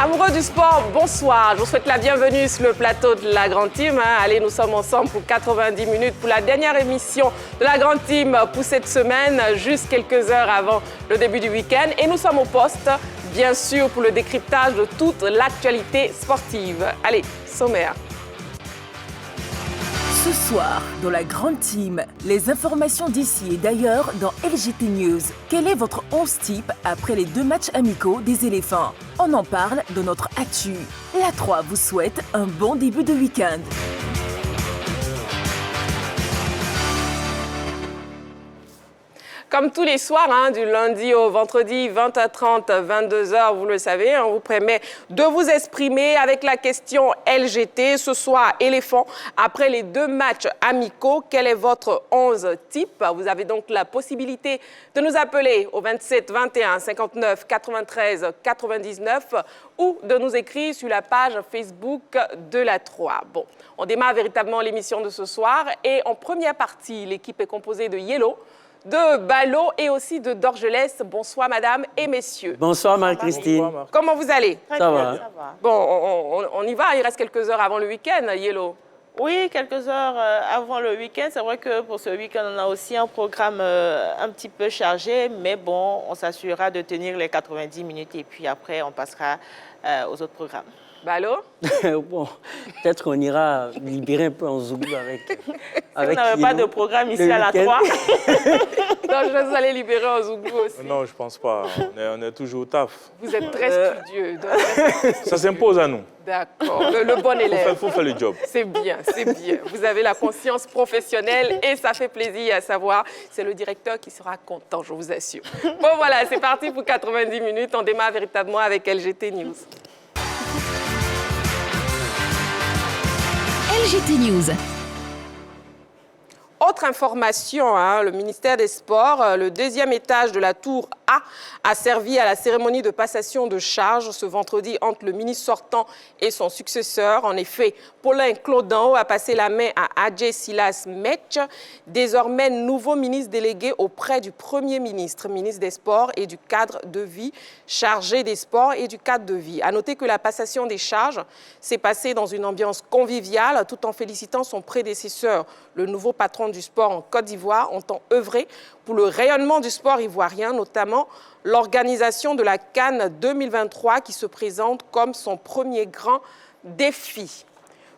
Amoureux du sport, bonsoir. Je vous souhaite la bienvenue sur le plateau de la Grande Team. Allez, nous sommes ensemble pour 90 minutes pour la dernière émission de la Grande Team pour cette semaine, juste quelques heures avant le début du week-end. Et nous sommes au poste, bien sûr, pour le décryptage de toute l'actualité sportive. Allez, sommaire. Ce soir, dans la Grande Team, les informations d'ici et d'ailleurs dans LGT News. Quel est votre 11 type après les 2 matchs amicaux des éléphants? On en parle dans notre actu. La 3 vous souhaite un bon début de week-end. Comme tous les soirs, du lundi au vendredi, 20h30, 22h, vous le savez, on vous permet de vous exprimer avec la question LGT. Ce soir, éléphant, après les 2 matchs amicaux, quel est votre 11 type? Vous avez donc la possibilité de nous appeler au 27 21 59 93 99 ou de nous écrire sur la page Facebook de la 3. Bon, on démarre véritablement l'émission de ce soir et en première partie, l'équipe est composée de Yellow, de Ballot et aussi de Dorgelès. Bonsoir, madame et messieurs. Bonsoir, Marie-Christine. Comment vous allez? Ça va. Bon, on y va. Il reste quelques heures avant le week-end, Yellow. Oui, quelques heures avant le week-end. C'est vrai que pour ce week-end, on a aussi un programme un petit peu chargé. Mais bon, on s'assurera de tenir les 90 minutes et puis après, on passera aux autres programmes. Ballot? Bon, peut-être qu'on ira libérer un peu en Zougou avec vous n'avez pas de programme ici à la 3. Donc, je vais aller libérer en Zougou aussi. Non, je pense pas. On est toujours au taf. Vous êtes très studieux. Ça s'impose à nous. D'accord, le bon élève. Il faut faire le job. C'est bien, c'est bien. Vous avez la conscience professionnelle et ça fait plaisir à savoir. C'est le directeur qui sera content, je vous assure. Bon, voilà, c'est parti pour 90 minutes. On démarre véritablement avec LGT News. LGT News. Autre information, le ministère des Sports, le 2e étage de la tour A servi à la cérémonie de passation de charges ce vendredi entre le ministre sortant et son successeur. En effet, Paulin Claudan a passé la main à Adjé Silas Metch, désormais nouveau ministre délégué auprès du Premier ministre, ministre des Sports et du cadre de vie, chargé des sports et du cadre de vie. À noter que la passation des charges s'est passée dans une ambiance conviviale tout en félicitant son prédécesseur, le nouveau patron du sport en Côte d'Ivoire, entend œuvrer pour le rayonnement du sport ivoirien, notamment l'organisation de la CAN 2023 qui se présente comme son premier grand défi.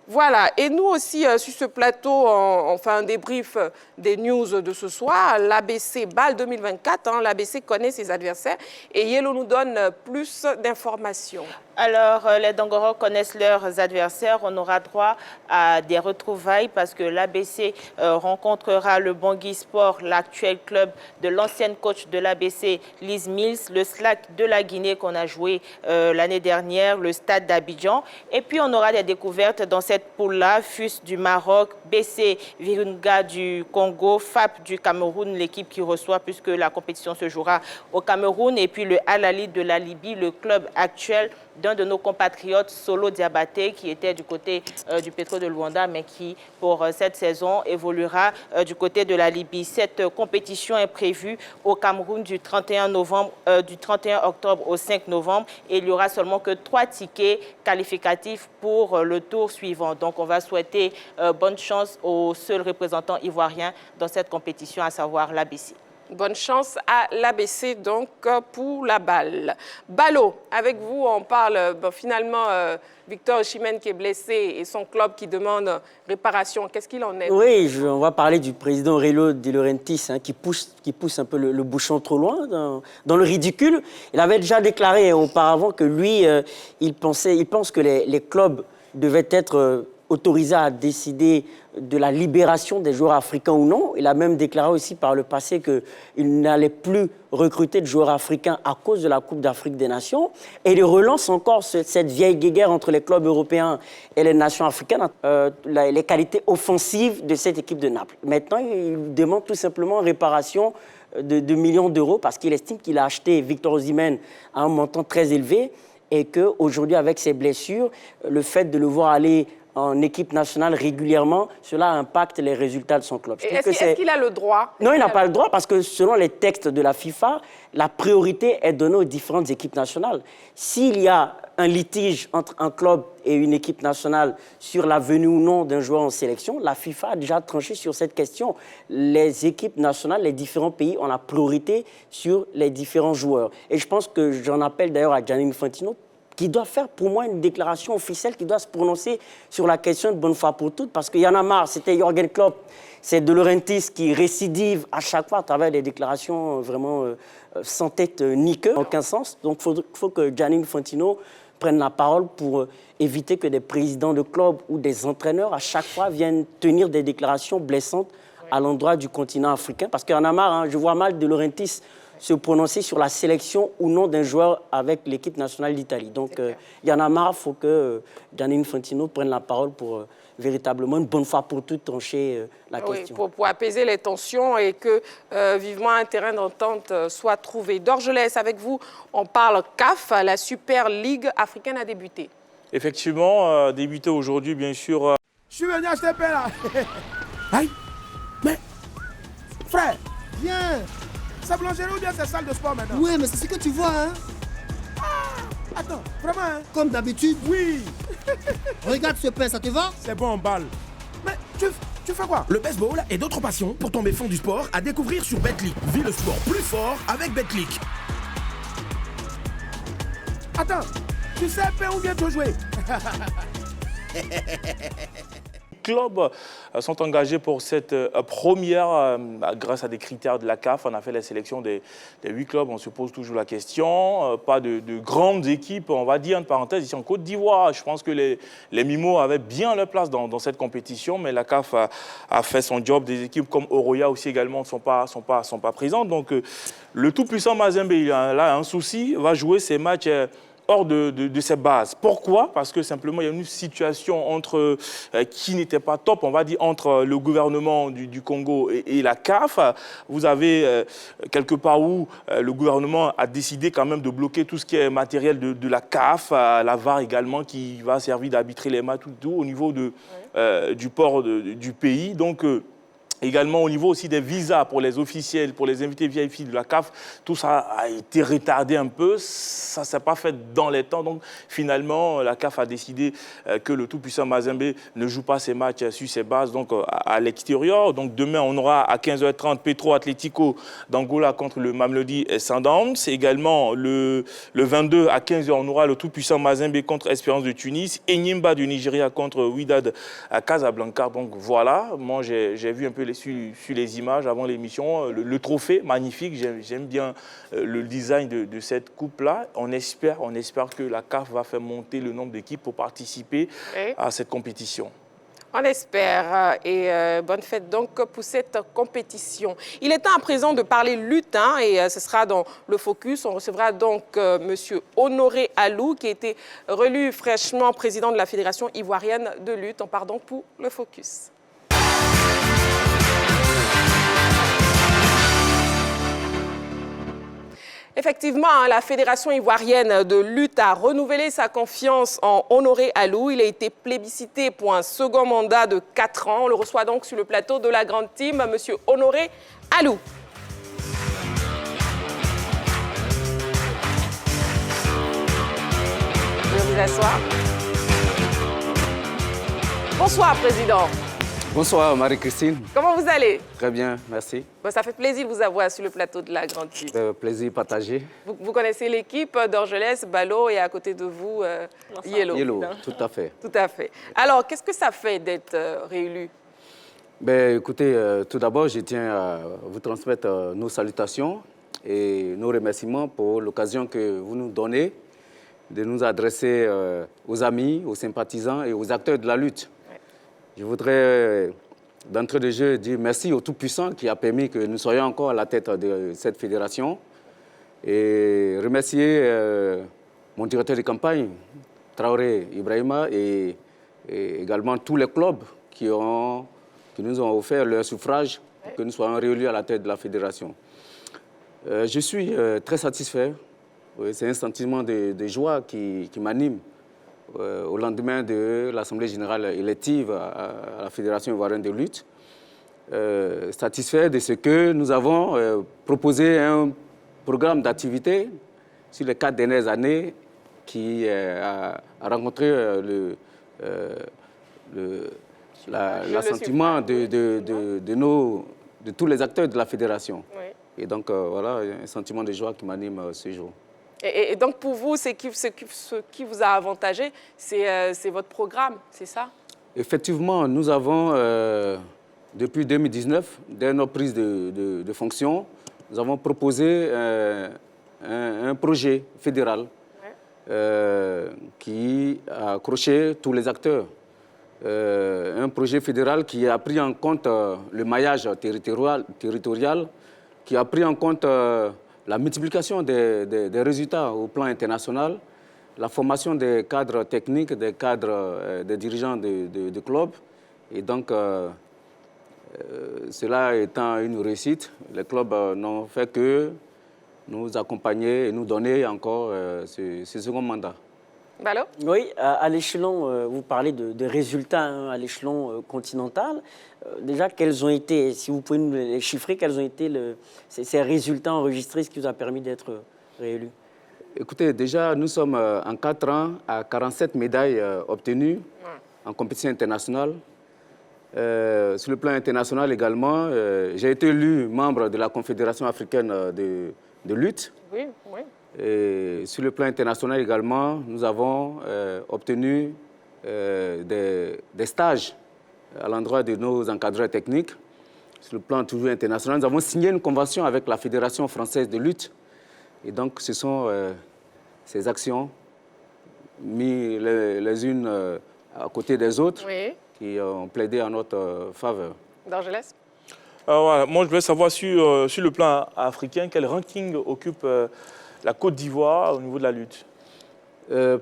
Voilà, et nous aussi, sur ce plateau, on fait un débrief des news de ce soir. L'ABC BAL 2024, l'ABC connaît ses adversaires et Yellow nous donne plus d'informations. Alors, les Dongoro connaissent leurs adversaires. On aura droit à des retrouvailles parce que l'ABC rencontrera le Bangui Sport, l'actuel club de l'ancienne coach de l'ABC, Liz Mills, le SLAC de la Guinée qu'on a joué l'année dernière, le Stade d'Abidjan. Et puis, on aura des découvertes dans cette poule-là, FUS du Maroc, BC Virunga du Congo, FAP du Cameroun, l'équipe qui reçoit puisque la compétition se jouera au Cameroun. Et puis, le Al Ahly de la Libye, le club actuel d'un de nos compatriotes, Solo Diabaté, qui était du côté du Petro de Luanda, mais qui, pour cette saison, évoluera du côté de la Libye. Cette compétition est prévue au Cameroun du 31 octobre au 5 novembre et il n'y aura seulement que 3 tickets qualificatifs pour le tour suivant. Donc, on va souhaiter bonne chance au seul représentant ivoirien dans cette compétition, à savoir l'ABC. Bonne chance à l'ABC, donc, pour la balle. Ballot, avec vous, on parle finalement Victor Osimhen qui est blessé et son club qui demande réparation. Qu'est-ce qu'il en est? Oui, on va parler du président Relo De Laurentiis qui pousse un peu le bouchon trop loin dans le ridicule. Il avait déjà déclaré auparavant que lui, il pense que les clubs devaient être autorisé à décider de la libération des joueurs africains ou non. Il a même déclaré aussi par le passé qu'il n'allait plus recruter de joueurs africains à cause de la Coupe d'Afrique des Nations. Et il relance encore cette vieille guéguerre entre les clubs européens et les nations africaines, les qualités offensives de cette équipe de Naples. Maintenant, il demande tout simplement une réparation de millions d'euros parce qu'il estime qu'il a acheté Victor Osimhen à un montant très élevé et qu'aujourd'hui, avec ses blessures, le fait de le voir aller en équipe nationale régulièrement, cela impacte les résultats de son club. Est-ce qu'il a le droit? Non, il n'a pas le droit parce que selon les textes de la FIFA, la priorité est donnée aux différentes équipes nationales. S'il y a un litige entre un club et une équipe nationale sur la venue ou non d'un joueur en sélection, la FIFA a déjà tranché sur cette question. Les équipes nationales, les différents pays ont la priorité sur les différents joueurs. Et je pense que j'en appelle d'ailleurs à Gianni Infantino, qui doit faire pour moi une déclaration officielle, qui doit se prononcer sur la question de bonne fois pour toutes, parce qu'il y en a marre, c'était Jürgen Klopp, c'est De Laurentiis qui récidive à chaque fois à travers des déclarations vraiment sans tête ni queue, en aucun sens. Donc il faut que Gianni Infantino prenne la parole pour éviter que des présidents de clubs ou des entraîneurs à chaque fois viennent tenir des déclarations blessantes à l'endroit du continent africain, parce qu'il y en a marre, hein, je vois mal De Laurentiis se prononcer sur la sélection ou non d'un joueur avec l'équipe nationale d'Italie. Donc, il y en a marre, il faut que Gianni Infantino prenne la parole pour véritablement, une bonne fois pour toutes, trancher la question. Pour apaiser les tensions et que vivement un terrain d'entente soit trouvé. Dorgelès, avec vous, on parle CAF, la Super Ligue africaine a débuté. Effectivement, débuté aujourd'hui, bien sûr. Je suis venu acheter pain là. Aïe, mais frère, viens. C'est boulangerie ou bien c'est salle de sport maintenant? Ouais, mais c'est ce que tu vois, hein. Ah, attends, vraiment, hein? Comme d'habitude. Oui. Regarde ce pain, ça te va? C'est bon, balle. Mais tu fais quoi? Le baseball et d'autres passions pour tomber fond du sport à découvrir sur Betclic. Vis le sport plus fort avec Betclic. Attends, tu sais pain ou bien tu veux jouer? Clubs sont engagés pour cette première, grâce à des critères de la CAF. On a fait la sélection des 8 clubs. On se pose toujours la question. Pas de grandes équipes, on va dire, entre parenthèses, ici en Côte d'Ivoire. Je pense que les Mimos avaient bien leur place dans cette compétition, mais la CAF a fait son job. Des équipes comme Oroya aussi également ne sont pas présentes. Donc, le tout-puissant Mazembe, il a un souci, va jouer ses matchs hors de ses bases. Pourquoi? Parce que simplement, il y a une situation entre, qui n'était pas top, on va dire, entre le gouvernement du Congo et la CAF. Vous avez quelque part où le gouvernement a décidé quand même de bloquer tout ce qui est matériel de la CAF, la VAR également, qui va servir d'arbitrer les matchs tout au niveau du port du pays. Donc, également au niveau aussi des visas pour les officiels, pour les invités VIP de la CAF, tout ça a été retardé un peu, ça ne s'est pas fait dans les temps. Donc finalement, la CAF a décidé que le tout-puissant Mazembe ne joue pas ses matchs sur ses bases, donc à l'extérieur. Donc demain, on aura à 15h30 Petro Atlético d'Angola contre le Mamelodi Sundowns. Également, le 22 à 15h, on aura le tout-puissant Mazembe contre Espérance de Tunis, Enyimba du Nigeria contre Wydad à Casablanca. Donc voilà, moi j'ai vu un peu sur les images avant l'émission, le trophée magnifique, j'aime bien le design de cette coupe-là. On espère que la CAF va faire monter le nombre d'équipes pour participer à cette compétition. On espère et bonne fête donc pour cette compétition. Il est temps à présent de parler lutte et ce sera dans le focus. On recevra donc Monsieur Honoré Alou qui a été réélu fraîchement président de la Fédération ivoirienne de lutte. On part donc pour le focus. Effectivement, la Fédération ivoirienne de lutte a renouvelé sa confiance en Honoré Alou. Il a été plébiscité pour un second mandat de 4 ans. On le reçoit donc sur le plateau de la grande team, M. Honoré Alou. Je vais vous asseoir. Bonsoir, Président. Bonsoir Marie-Christine. Comment vous allez? Très bien, merci. Bon, ça fait plaisir de vous avoir sur le plateau de la grande team. Plaisir partagé. Vous connaissez l'équipe d'Orgelès, Ballot et à côté de vous, Yellow. Yellow, tout à fait. Tout à fait. Alors, qu'est-ce que ça fait d'être réélu? Écoutez, tout d'abord, je tiens à vous transmettre nos salutations et nos remerciements pour l'occasion que vous nous donnez de nous adresser aux amis, aux sympathisants et aux acteurs de la lutte. Je voudrais, d'entrée de jeu, dire merci au Tout-Puissant qui a permis que nous soyons encore à la tête de cette fédération et remercier mon directeur de campagne, Traoré Ibrahima, et également tous les clubs qui nous ont offert leur suffrage pour que nous soyons réélus à la tête de la fédération. Je suis très satisfait. C'est un sentiment de joie qui m'anime au lendemain de l'Assemblée générale élective à la Fédération ivoirienne de lutte, satisfait de ce que nous avons proposé un programme d'activité sur les 4 dernières années qui a rencontré l'assentiment de tous les acteurs de la fédération. Oui. Et donc, voilà, un sentiment de joie qui m'anime ce jour. Et donc, pour vous, ce qui vous a avantagé, c'est votre programme, c'est ça? Effectivement, nous avons, depuis 2019, dès notre prise de fonction, nous avons proposé un projet fédéral qui a accroché tous les acteurs. Un projet fédéral qui a pris en compte le maillage territorial, qui a pris en compte la multiplication des résultats au plan international, la formation des cadres techniques, des dirigeants de clubs. Et donc, cela étant une réussite, les clubs n'ont fait que nous accompagner et nous donner encore ce second mandat. Balo? Oui, à l'échelon, vous parlez de résultats à l'échelon continental. Déjà, quels ont été, si vous pouvez nous les chiffrer, quels ont été ces résultats enregistrés, ce qui vous a permis d'être réélu? Écoutez, déjà, nous sommes en 4 ans à 47 médailles obtenues en compétition internationale. Sur le plan international également, j'ai été élu membre de la Confédération africaine de lutte. Oui, oui. Et sur le plan international également, nous avons obtenu des stages à l'endroit de nos encadreurs techniques. Sur le plan toujours international, nous avons signé une convention avec la Fédération française de lutte. Et donc, ce sont ces actions mises les unes à côté des autres qui ont plaidé en notre faveur. D'Angeles? Voilà. Moi, je voulais savoir sur le plan africain, quel ranking occupe la Côte d'Ivoire au niveau de la lutte?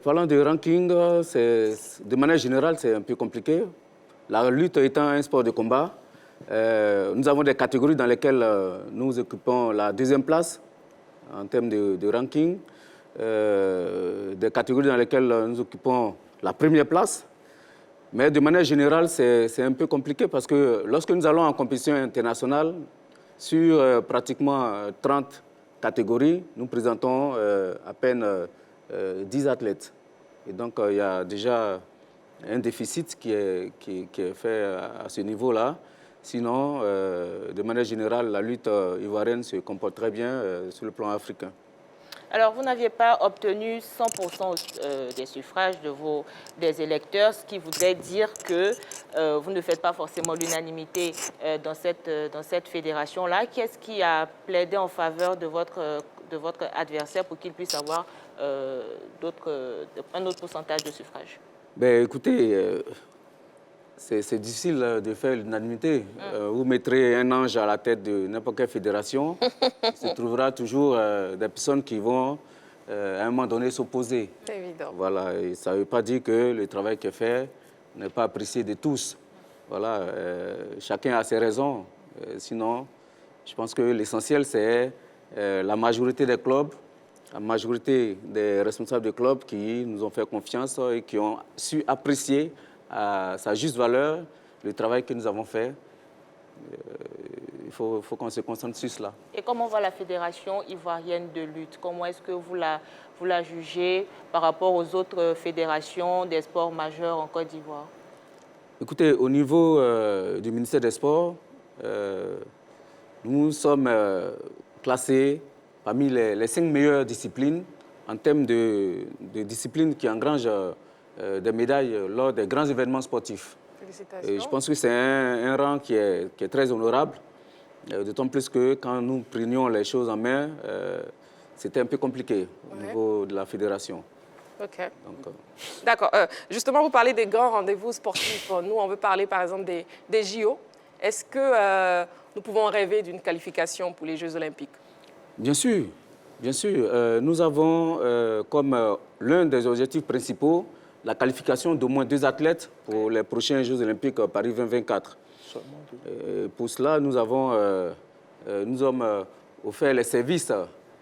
Parlant de ranking, de manière générale, c'est un peu compliqué. La lutte étant un sport de combat, nous avons des catégories dans lesquelles nous occupons la 2e place en termes de ranking, des catégories dans lesquelles nous occupons la 1re place. Mais de manière générale, c'est un peu compliqué parce que lorsque nous allons en compétition internationale, sur pratiquement 30 catégories, nous présentons à peine 10 athlètes. Et donc, il y a déjà un déficit qui est fait à ce niveau-là. Sinon, de manière générale, la lutte ivoirienne se comporte très bien sur le plan africain. Alors, vous n'aviez pas obtenu 100% des suffrages des électeurs, ce qui voudrait dire que vous ne faites pas forcément l'unanimité dans cette fédération-là. Qu'est-ce qui a plaidé en faveur de votre adversaire pour qu'il puisse avoir un autre pourcentage de suffrages? Ben, écoutez, c'est difficile de faire l'unanimité. Vous mettrez un ange à la tête de n'importe quelle fédération, il se trouvera toujours des personnes qui vont, à un moment donné, s'opposer. C'est évident. Voilà, et ça ne veut pas dire que le travail qui est fait n'est pas apprécié de tous. Voilà, chacun a ses raisons. Sinon, je pense que l'essentiel, c'est la majorité des clubs, la majorité des responsables des clubs qui nous ont fait confiance et qui ont su apprécier à sa juste valeur le travail que nous avons fait. Il faut qu'on se concentre sur cela. Et comment va la Fédération ivoirienne de lutte? Comment est-ce que vous la jugez par rapport aux autres fédérations des sports majeurs en Côte d'Ivoire? Écoutez, au niveau du ministère des Sports, nous sommes classés parmi les 5 meilleures disciplines en termes de disciplines qui engrangent des médailles lors des grands événements sportifs. Félicitations. Et je pense que c'est un rang qui est très honorable, d'autant plus que quand nous prenions les choses en main, c'était un peu compliqué au niveau de la fédération. OK. D'accord. Justement, vous parlez des grands rendez-vous sportifs. Nous, on veut parler par exemple des JO. Est-ce que nous pouvons rêver d'une qualification pour les Jeux Olympiques? Bien sûr, bien sûr. Nous avons comme l'un des objectifs principaux la qualification d'au moins 2 athlètes pour les prochains Jeux Olympiques Paris 2024. Pour cela, nous avons offert les services.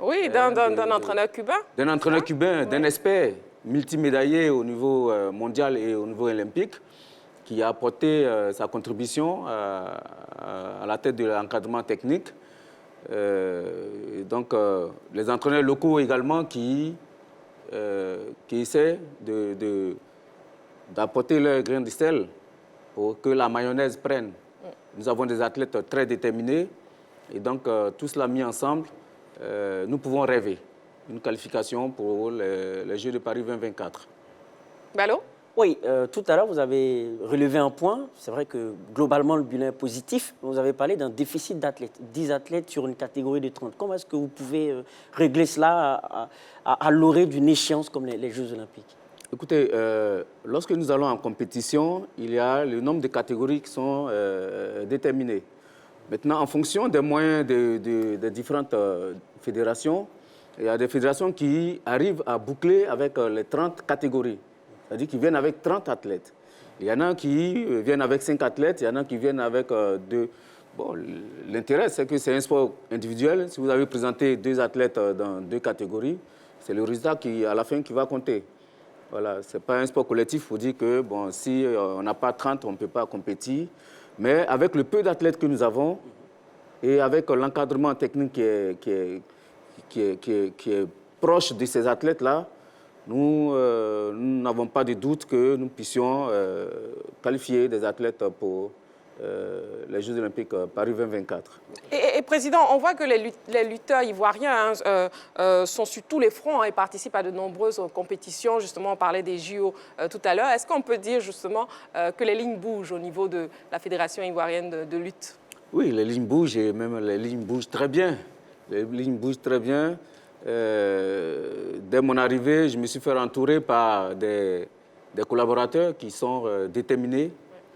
Oui, d'un entraîneur cubain. D'un entraîneur cubain, d'un expert multimédaillé au niveau mondial et au niveau olympique, qui a apporté sa contribution à la tête de l'encadrement technique. Donc, les entraîneurs locaux également qui essaient d'apporter leur grain de sel pour que la mayonnaise prenne. Nous avons des athlètes très déterminés et donc tout cela mis ensemble, nous pouvons rêver une qualification pour les Jeux de Paris 2024. Ballot? Oui, tout à l'heure, vous avez relevé un point. C'est vrai que globalement, le bilan est positif. Vous avez parlé d'un déficit d'athlètes, 10 athlètes sur une catégorie de 30. Comment est-ce que vous pouvez régler cela à l'orée d'une échéance comme les Jeux Olympiques? Écoutez, lorsque nous allons en compétition, il y a le nombre de catégories qui sont déterminées. Maintenant, en fonction des moyens des différentes fédérations, il y a des fédérations qui arrivent à boucler avec les 30 catégories. C'est-à-dire qu'ils viennent avec 30 athlètes. Il y en a qui viennent avec 5 athlètes, il y en a qui viennent avec 2. Bon, l'intérêt, c'est que c'est un sport individuel. Si vous avez présenté 2 athlètes dans 2 catégories, c'est le résultat à la fin qui va compter. Voilà, ce n'est pas un sport collectif pour dire que bon, si on n'a pas 30, on ne peut pas compétir. Mais avec le peu d'athlètes que nous avons et avec l'encadrement technique qui est proche de ces athlètes-là, nous n'avons pas de doute que nous puissions qualifier des athlètes pour les Jeux Olympiques Paris 2024. Et Président, on voit que les lutteurs ivoiriens sont sur tous les fronts et participent à de nombreuses compétitions. Justement, on parlait des JO tout à l'heure. Est-ce qu'on peut dire justement que les lignes bougent au niveau de la Fédération ivoirienne de lutte? Oui, les lignes bougent et même les lignes bougent très bien. Les lignes bougent très bien. Dès mon arrivée, je me suis fait entourer par des collaborateurs qui sont déterminés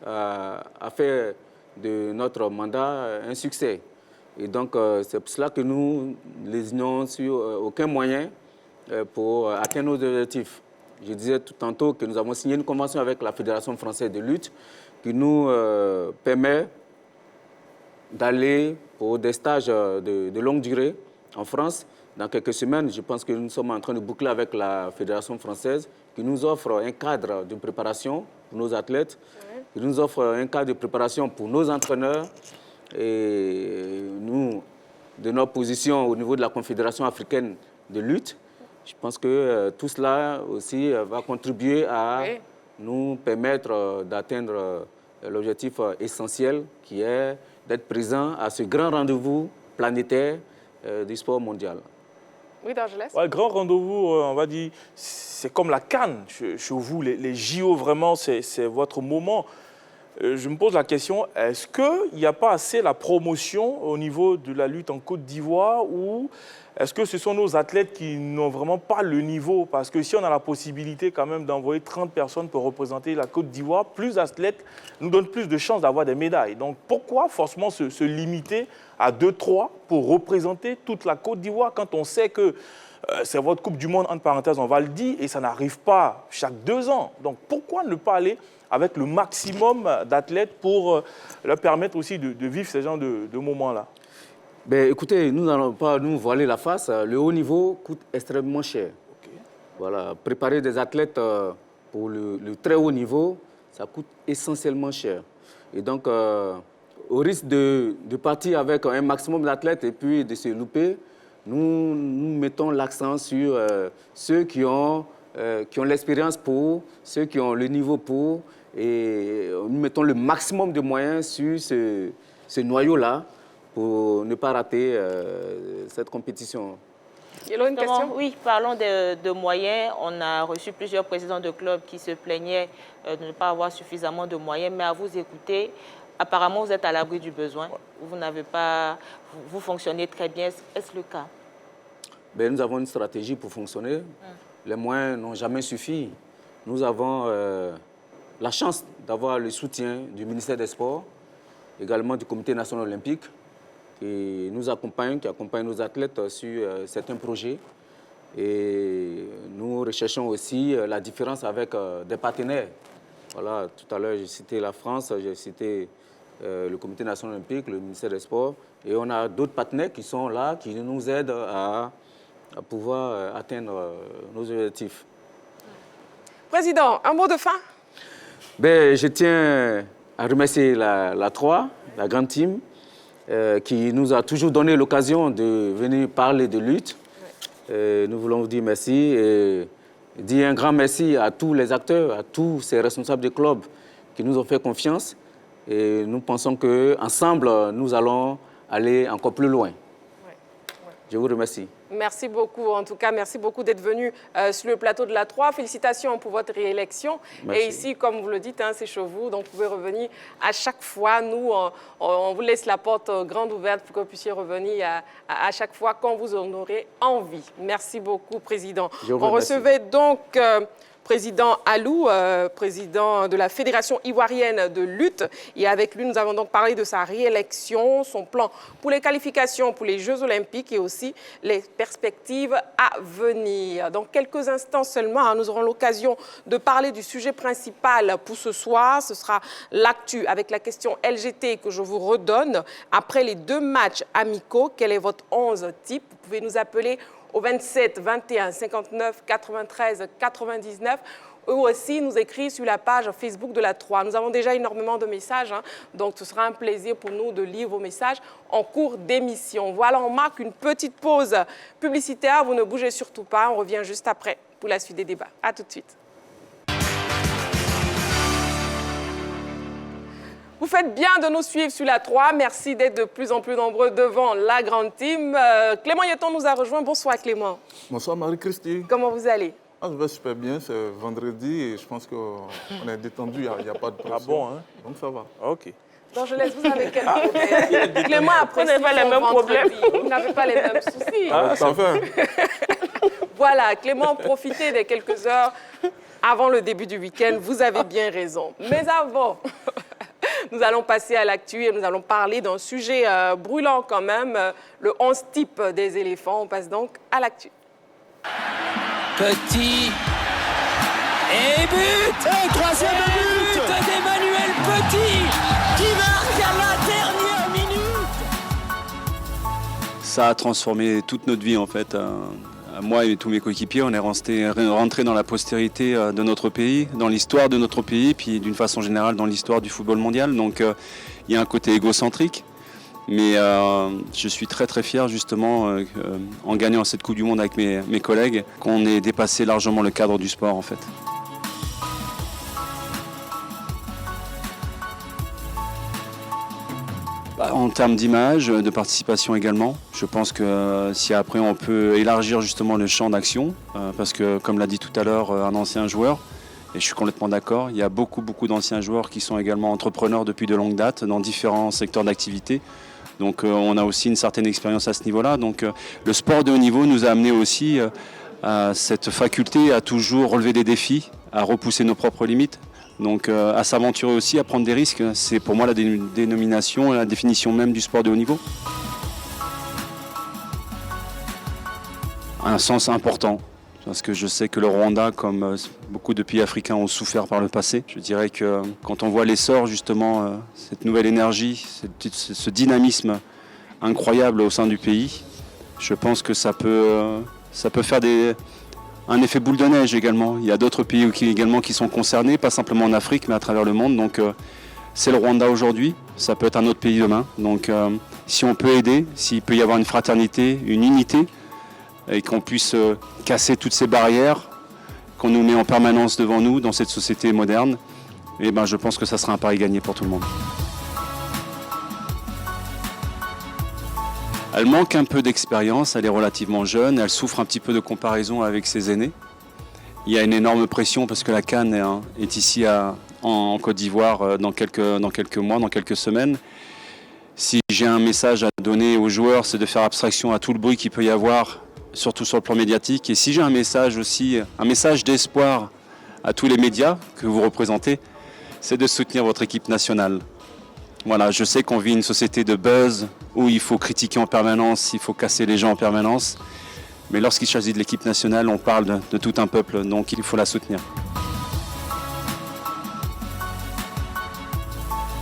à faire de notre mandat un succès. Et donc, c'est pour cela que nous lésinons sur aucun moyen pour atteindre nos objectifs. Je disais tout tantôt que nous avons signé une convention avec la Fédération française de lutte qui nous permet d'aller pour des stages de longue durée en France. Dans quelques semaines, je pense que nous sommes en train de boucler avec la Fédération française qui nous offre un cadre de préparation pour nos athlètes, qui nous offre un cadre de préparation pour nos entraîneurs. Et nous, de notre position au niveau de la Confédération africaine de lutte, je pense que tout cela aussi va contribuer à nous permettre d'atteindre l'objectif essentiel qui est d'être présent à ce grand rendez-vous planétaire du sport mondial. Oui, D'Argelès. Ouais, grand rendez-vous, on va dire, c'est comme la CAN chez vous, les JO, vraiment, c'est votre moment. Je me pose la question, est-ce qu'il n'y a pas assez la promotion au niveau de la lutte en Côte d'Ivoire ou est-ce que ce sont nos athlètes qui n'ont vraiment pas le niveau? Parce que si on a la possibilité quand même d'envoyer 30 personnes pour représenter la Côte d'Ivoire, plus d'athlètes nous donnent plus de chances d'avoir des médailles. Donc pourquoi forcément se limiter à 2-3 pour représenter toute la Côte d'Ivoire quand on sait que c'est votre Coupe du Monde, entre parenthèses, on va le dire, et ça n'arrive pas chaque 2 ans. Donc pourquoi ne pas aller avec le maximum d'athlètes pour leur permettre aussi de vivre ces genres de moments-là? Ben, écoutez, nous n'allons pas nous voiler la face. Le haut niveau coûte extrêmement cher. Okay. Voilà, préparer des athlètes pour le très haut niveau, ça coûte essentiellement cher. Et donc, au risque de partir avec un maximum d'athlètes et puis de se louper, nous mettons l'accent sur ceux qui ont l'expérience pour, ceux qui ont le niveau pour, et nous mettons le maximum de moyens sur ce noyau-là pour ne pas rater cette compétition. Il y a une question? Oui, parlons de moyens. On a reçu plusieurs présidents de clubs qui se plaignaient de ne pas avoir suffisamment de moyens, mais à vous écouter, apparemment vous êtes à l'abri du besoin. Vous n'avez pas, vous fonctionnez très bien. Est-ce le cas? Ben, nous avons une stratégie pour fonctionner. Les moyens n'ont jamais suffi. Nous avons la chance d'avoir le soutien du ministère des Sports, également du Comité national olympique, qui nous accompagne, qui accompagne nos athlètes sur certains projets. Et nous recherchons aussi la différence avec des partenaires. Voilà, tout à l'heure, j'ai cité la France, j'ai cité le Comité national olympique, le ministère des Sports. Et on a d'autres partenaires qui sont là, qui nous aident à pouvoir atteindre nos objectifs. Président, un mot de fin? Ben, je tiens à remercier la 3, la grande team, qui nous a toujours donné l'occasion de venir parler de lutte. Nous voulons vous dire merci et dire un grand merci à tous les acteurs, à tous ces responsables de clubs qui nous ont fait confiance. Et nous pensons qu'ensemble, nous allons aller encore plus loin. Je vous remercie. Merci beaucoup. En tout cas, merci beaucoup d'être venu sur le plateau de la 3. Félicitations pour votre réélection. Merci. Et ici, comme vous le dites, hein, c'est chez vous, donc vous pouvez revenir à chaque fois. Nous, on vous laisse la porte grande ouverte pour que vous puissiez revenir à chaque fois quand vous en aurez envie. Merci beaucoup, Président. On recevait donc... Président Alou, président de la Fédération ivoirienne de lutte. Et avec lui, nous avons donc parlé de sa réélection, son plan pour les qualifications pour les Jeux Olympiques et aussi les perspectives à venir. Dans quelques instants seulement, nous aurons l'occasion de parler du sujet principal pour ce soir. Ce sera l'actu avec la question LGT que je vous redonne. Après les 2 matchs amicaux, quel est votre 11 type? Vous pouvez nous appeler au 27 21 59 93 99 ou aussi nous écrire sur la page Facebook de la 3. Nous avons déjà énormément de messages, hein, donc ce sera un plaisir pour nous de lire vos messages en cours d'émission. Voilà, on marque une petite pause publicitaire. Vous ne bougez surtout pas, on revient juste après pour la suite des débats. À tout de suite. Vous faites bien de nous suivre sur la 3. Merci d'être de plus en plus nombreux devant la grande team. Clément Yeton nous a rejoint. Bonsoir Clément. Bonsoir Marie-Christine. Comment vous allez? Je vais super bien, c'est vendredi et je pense qu'on est détendu, il n'y a pas de pression. Ah bon, hein? Donc ça va. Ok. Donc je laisse vous avec quel problème? Clément après, n'avez pas les mêmes problèmes. Vous n'avez pas les mêmes soucis. Ça fait. Voilà, Clément, profitez des quelques heures avant le début du week-end. Vous avez bien raison. Mais avant... Nous allons passer à l'actu et nous allons parler d'un sujet brûlant quand même, le 11 type des éléphants. On passe donc à l'actu. Petit et but. Et troisième but d'Emmanuel Petit qui marque à la dernière minute. Ça a transformé toute notre vie en fait. Moi et tous mes coéquipiers, on est rentrés dans la postérité de notre pays, dans l'histoire de notre pays, puis d'une façon générale dans l'histoire du football mondial. Donc il y a un côté égocentrique, mais je suis très très fier justement en gagnant cette Coupe du Monde avec mes collègues, qu'on ait dépassé largement le cadre du sport en fait. En termes d'image, de participation également, je pense que si après on peut élargir justement le champ d'action, parce que comme l'a dit tout à l'heure un ancien joueur, et je suis complètement d'accord, il y a beaucoup d'anciens joueurs qui sont également entrepreneurs depuis de longues dates dans différents secteurs d'activité. Donc on a aussi une certaine expérience à ce niveau-là. Donc le sport de haut niveau nous a amené aussi à cette faculté à toujours relever des défis, à repousser nos propres limites. Donc à s'aventurer aussi, à prendre des risques, c'est pour moi la dénomination, la définition même du sport de haut niveau. Un sens important, parce que je sais que le Rwanda, comme beaucoup de pays africains, ont souffert par le passé. Je dirais que quand on voit l'essor justement, cette nouvelle énergie, ce dynamisme incroyable au sein du pays, je pense que ça peut faire un effet boule de neige également. Il y a d'autres pays également qui sont concernés, pas simplement en Afrique, mais à travers le monde. Donc c'est le Rwanda aujourd'hui, ça peut être un autre pays demain. Donc si on peut aider, s'il peut y avoir une fraternité, une unité, et qu'on puisse casser toutes ces barrières qu'on nous met en permanence devant nous dans cette société moderne, eh ben, je pense que ça sera un pari gagné pour tout le monde. Elle manque un peu d'expérience, elle est relativement jeune, elle souffre un petit peu de comparaison avec ses aînés. Il y a une énorme pression parce que la CAN est ici en Côte d'Ivoire dans quelques mois, dans quelques semaines. Si j'ai un message à donner aux joueurs, c'est de faire abstraction à tout le bruit qu'il peut y avoir, surtout sur le plan médiatique. Et si j'ai un message aussi, un message d'espoir à tous les médias que vous représentez, c'est de soutenir votre équipe nationale. Voilà, je sais qu'on vit une société de buzz où il faut critiquer en permanence, il faut casser les gens en permanence. Mais lorsqu'il s'agit de l'équipe nationale, on parle de tout un peuple, donc il faut la soutenir.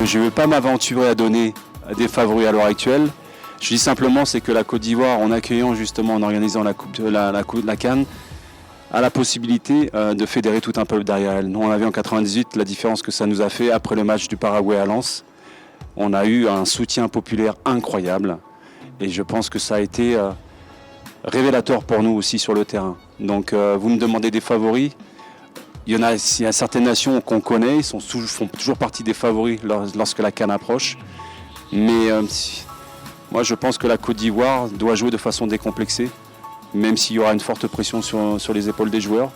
Je ne veux pas m'aventurer à donner des favoris à l'heure actuelle. Je dis simplement c'est que la Côte d'Ivoire, en accueillant justement, en organisant la CAN, a la possibilité de fédérer tout un peuple derrière elle. Nous, on a vu en 98 la différence que ça nous a fait après le match du Paraguay à Lens. On a eu un soutien populaire incroyable et je pense que ça a été révélateur pour nous aussi sur le terrain. Donc vous me demandez des favoris. Il y a certaines nations qu'on connaît, ils font toujours partie des favoris lorsque la CAN approche. Mais moi je pense que la Côte d'Ivoire doit jouer de façon décomplexée, même s'il y aura une forte pression sur les épaules des joueurs.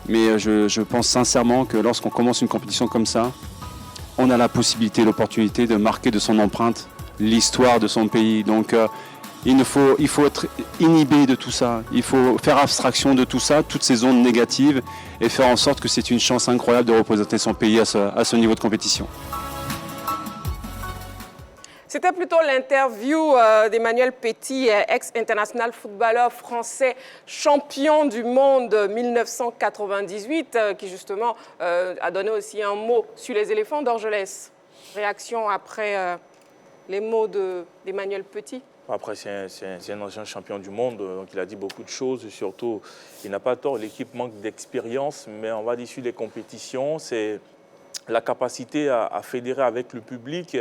Mais je pense sincèrement que lorsqu'on commence une compétition comme ça, on a la possibilité, l'opportunité de marquer de son empreinte l'histoire de son pays. Donc il faut être inhibé de tout ça. Il faut faire abstraction de tout ça, toutes ces ondes négatives, et faire en sorte que c'est une chance incroyable de représenter son pays à ce niveau de compétition. C'était plutôt l'interview d'Emmanuel Petit, ex-international footballeur français, champion du monde 1998, qui justement a donné aussi un mot sur les éléphants d'Orgelès. Réaction après les mots d'Emmanuel Petit. Après, c'est un ancien champion du monde, donc il a dit beaucoup de choses. Surtout, il n'a pas tort, l'équipe manque d'expérience, mais on va dire sur les compétitions, c'est la capacité à fédérer avec le public,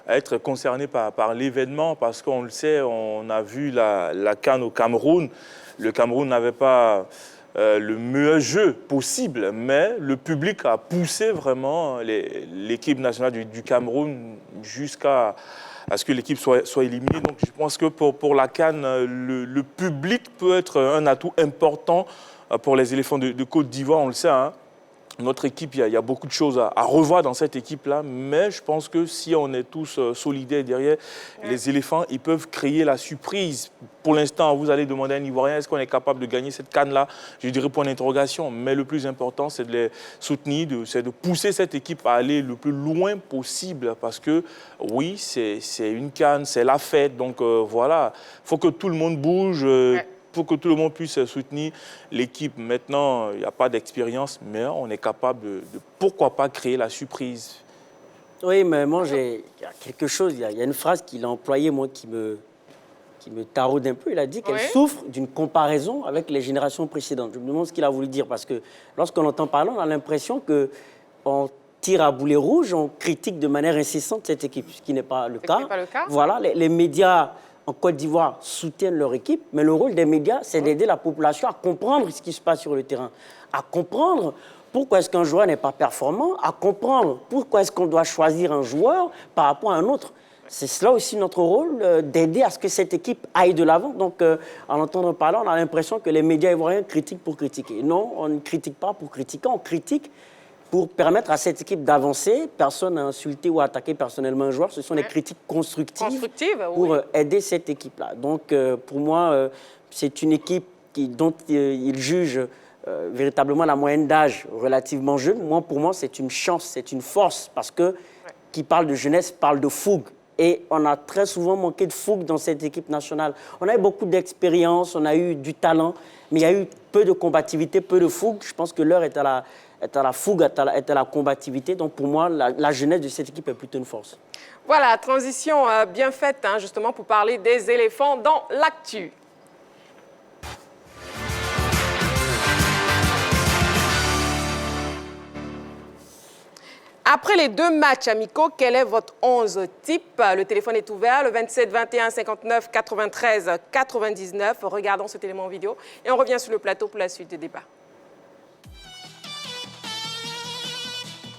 à être concerné par l'événement, parce qu'on le sait, on a vu la CAN au Cameroun. Le Cameroun n'avait pas le meilleur jeu possible, mais le public a poussé vraiment l'équipe nationale du Cameroun jusqu'à ce que l'équipe soit éliminée. Donc je pense que pour la CAN, le public peut être un atout important pour les éléphants de Côte d'Ivoire, on le sait, hein. Notre équipe, il y a beaucoup de choses à revoir dans cette équipe-là, mais je pense que si on est tous solidaires derrière, les éléphants, ils peuvent créer la surprise. Pour l'instant, vous allez demander à un Ivoirien, est-ce qu'on est capable de gagner cette CAN-là? Je dirais point d'interrogation, mais le plus important, c'est de les soutenir, c'est de pousser cette équipe à aller le plus loin possible, parce que oui, c'est une CAN, c'est la fête, donc voilà, il faut que tout le monde bouge. Pour que tout le monde puisse soutenir l'équipe. Maintenant, il n'y a pas d'expérience, mais on est capable de pourquoi pas créer la surprise. Oui, mais moi, il y a quelque chose, il y a une phrase qu'il a employée, moi, qui me taraude un peu. Il a dit qu'elle souffre d'une comparaison avec les générations précédentes. Je me demande ce qu'il a voulu dire, parce que lorsqu'on entend parler, on a l'impression qu'on tire à boulet rouge, on critique de manière incessante cette équipe, ce qui n'est pas le cas. Voilà, les médias en Côte d'Ivoire soutiennent leur équipe, mais le rôle des médias, c'est d'aider la population à comprendre ce qui se passe sur le terrain, à comprendre pourquoi est-ce qu'un joueur n'est pas performant, à comprendre pourquoi est-ce qu'on doit choisir un joueur par rapport à un autre. C'est cela aussi notre rôle, d'aider à ce que cette équipe aille de l'avant. Donc, en entendant parler, on a l'impression que les médias ivoiriens critiquent pour critiquer. Non, on ne critique pas pour critiquer, on critique pour permettre à cette équipe d'avancer. Personne n'a insulté ou attaqué personnellement un joueur. Ce sont des critiques constructives pour aider cette équipe-là. Donc, pour moi, c'est une équipe dont il juge véritablement la moyenne d'âge relativement jeune. Pour moi, c'est une chance, c'est une force, parce que qui parle de jeunesse parle de fougue. Et on a très souvent manqué de fougue dans cette équipe nationale. On a eu beaucoup d'expérience, on a eu du talent, mais il y a eu peu de combativité, peu de fougue. Je pense que l'heure est à la fougue, est à la combativité. Donc pour moi, la jeunesse de cette équipe est plutôt une force. Voilà, transition bien faite, hein, justement, pour parler des éléphants dans l'actu. Après les 2 matchs amicaux, quel est votre 11 type? Le téléphone est ouvert, le 27 21 59 93 99. Regardons cet élément vidéo et on revient sur le plateau pour la suite des débats.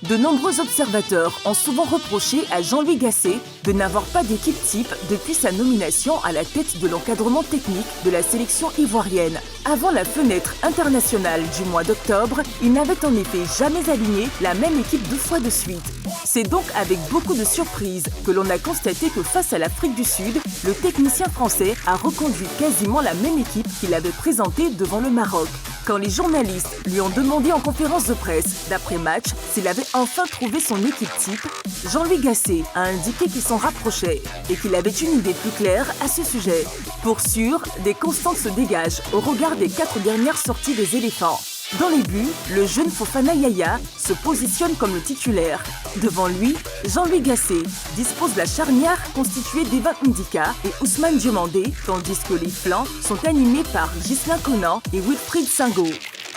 De nombreux observateurs ont souvent reproché à Jean-Louis Gasset de n'avoir pas d'équipe type depuis sa nomination à la tête de l'encadrement technique de la sélection ivoirienne. Avant la fenêtre internationale du mois d'octobre, il n'avait en effet jamais aligné la même équipe 2 fois de suite. C'est donc avec beaucoup de surprise que l'on a constaté que face à l'Afrique du Sud, le technicien français a reconduit quasiment la même équipe qu'il avait présentée devant le Maroc. Quand les journalistes lui ont demandé en conférence de presse d'après-match s'il avait enfin trouvé son équipe type, Jean-Louis Gasset a indiqué qu'il s'en rapprochait et qu'il avait une idée plus claire à ce sujet. Pour sûr, des constantes se dégagent au regard des 4 dernières sorties des éléphants. Dans les buts, le jeune Fofana Yaya se positionne comme le titulaire. Devant lui, Jean-Louis Gasset dispose la charnière constituée d'Evan Ndika et Ousmane Diomandé, tandis que les flancs sont animés par Ghislain Conan et Wilfried Singo.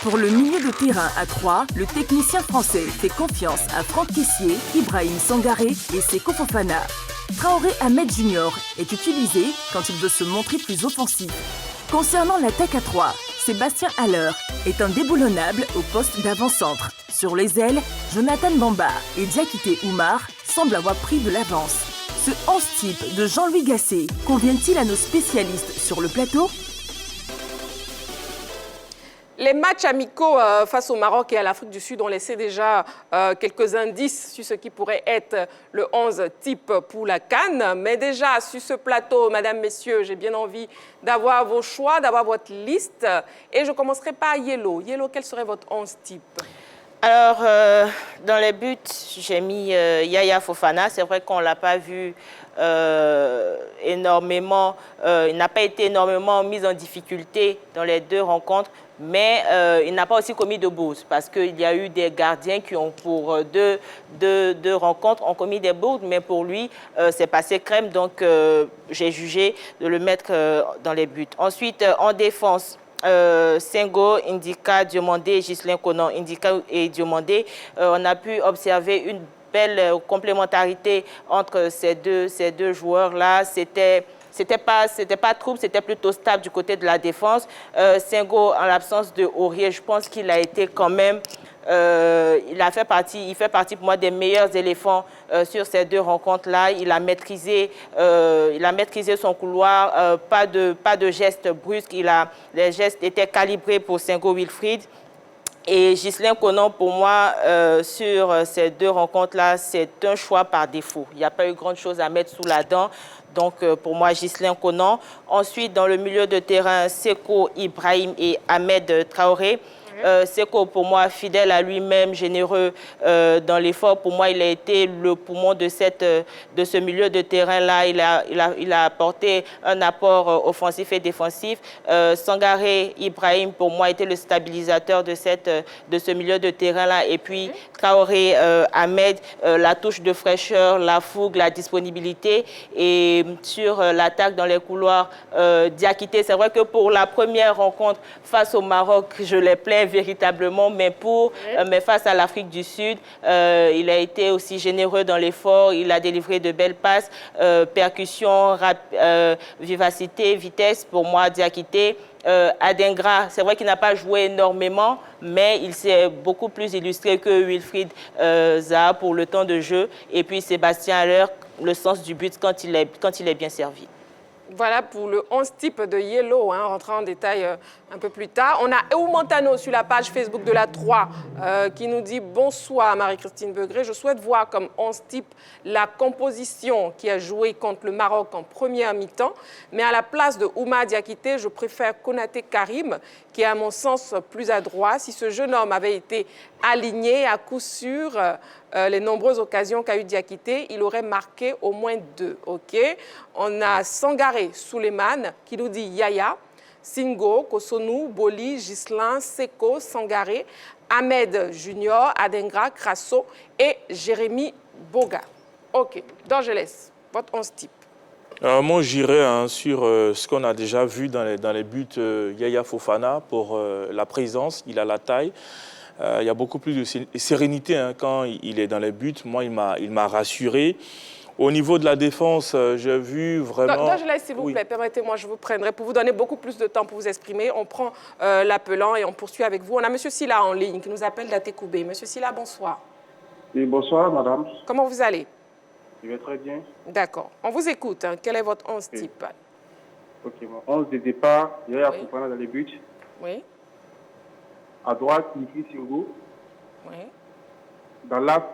Pour le milieu de terrain à 3, le technicien français fait confiance à Franck Kessié, Ibrahim Sangaré et Seko Fofana. Traoré Ahmed Junior est utilisé quand il veut se montrer plus offensif. Concernant l'attaque à 3, Sébastien Haller est indéboulonnable au poste d'avant-centre. Sur les ailes, Jonathan Bamba et Diakité Oumar semblent avoir pris de l'avance. Ce 11 type de Jean-Louis Gasset convient-il à nos spécialistes sur le plateau ? Les matchs amicaux face au Maroc et à l'Afrique du Sud ont laissé déjà quelques indices sur ce qui pourrait être le 11 type pour la CAN. Mais déjà, sur ce plateau, mesdames, messieurs, j'ai bien envie d'avoir vos choix, d'avoir votre liste. Et je commencerai par Yellow. Yellow, quel serait votre 11 type ? Alors, dans les buts, j'ai mis Yaya Fofana. C'est vrai qu'on ne l'a pas vu énormément, il n'a pas été énormément mis en difficulté dans les deux rencontres, mais il n'a pas aussi commis de bourdes parce qu'il y a eu des gardiens qui ont, pour deux rencontres, ont commis des bourdes, mais pour lui, c'est passé crème, donc j'ai jugé de le mettre dans les buts. Ensuite, en défense, Sengo, Ndika, Diomandé, Ghislain Conan, Ndika et Diomandé, on a pu observer une belle complémentarité entre ces deux joueurs-là. C'était pas trouble, c'était plutôt stable du côté de la défense. Sengo, en l'absence de Aurier, je pense qu'il a été quand même... il fait partie pour moi des meilleurs éléphants sur ces deux rencontres-là. Il a maîtrisé son couloir, pas de gestes brusques. Les gestes étaient calibrés pour Sengo Wilfried. Et Ghislain Conan, pour moi, sur ces deux rencontres-là, c'est un choix par défaut. Il n'y a pas eu grand-chose à mettre sous la dent. Donc, pour moi, Ghislain Conan. Ensuite, dans le milieu de terrain, Seko, Ibrahim et Ahmed Traoré. Seko, pour moi, fidèle à lui-même, généreux dans l'effort. Pour moi, il a été le poumon de ce milieu de terrain-là. Il a apporté un apport offensif et défensif. Sangaré Ibrahim, pour moi, était le stabilisateur de ce milieu de terrain-là. Et puis, Traoré Ahmed, la touche de fraîcheur, la fougue, la disponibilité. Et sur l'attaque dans les couloirs, Diakité, c'est vrai que pour la première rencontre face au Maroc, je l'ai plaint véritablement, mais face à l'Afrique du Sud, il a été aussi généreux dans l'effort, il a délivré de belles passes, percussion, vivacité, vitesse, pour moi, Diakité. Adingra, c'est vrai qu'il n'a pas joué énormément, mais il s'est beaucoup plus illustré que Wilfried Zaha pour le temps de jeu. Et puis Sébastien Haller, le sens du but quand il est bien servi. Voilà pour le 11 type de Yellow, hein, rentrant en détail un peu plus tard. On a Eou Montano sur la page Facebook de la 3 qui nous dit « Bonsoir Marie-Christine Begré, je souhaite voir comme 11 type la composition qui a joué contre le Maroc en première mi-temps, mais à la place de Oumar Diakité, je préfère Konaté Karim, qui est à mon sens plus adroit. Si ce jeune homme avait été aligné à coup sûr, les nombreuses occasions qu'a eu Diakité, il aurait marqué au moins 2. Okay. On a Sangaré Souleymane qui nous dit Yaya, Singo, Kosonou, Boli, Ghislain, Seko, Sangaré, Ahmed Junior, Adingra, Crasso et Jérémy Boga. OK. D'Angeles, votre 11 type. Moi, j'irai sur ce qu'on a déjà vu dans les buts Yaya Fofana pour la présence, il a la taille. Il y a beaucoup plus de sérénité quand il est dans les buts. Moi, il m'a rassuré. Au niveau de la défense, j'ai vu vraiment... D'Angeles, s'il vous plaît, permettez-moi, je vous prendrai pour vous donner beaucoup plus de temps pour vous exprimer. On prend l'appelant et on poursuit avec vous. On a M. Silla en ligne qui nous appelle d'Atekoubé. M. Silla, bonsoir. Oui, bonsoir, madame. Comment vous allez? Je vais très bien. D'accord. On vous écoute. Hein. Quel est votre 11 type? Ok, mon 11 de départ, Yaya Fofana dans les buts. Oui. À droite, Niki Singo. Oui. Dans l'axe,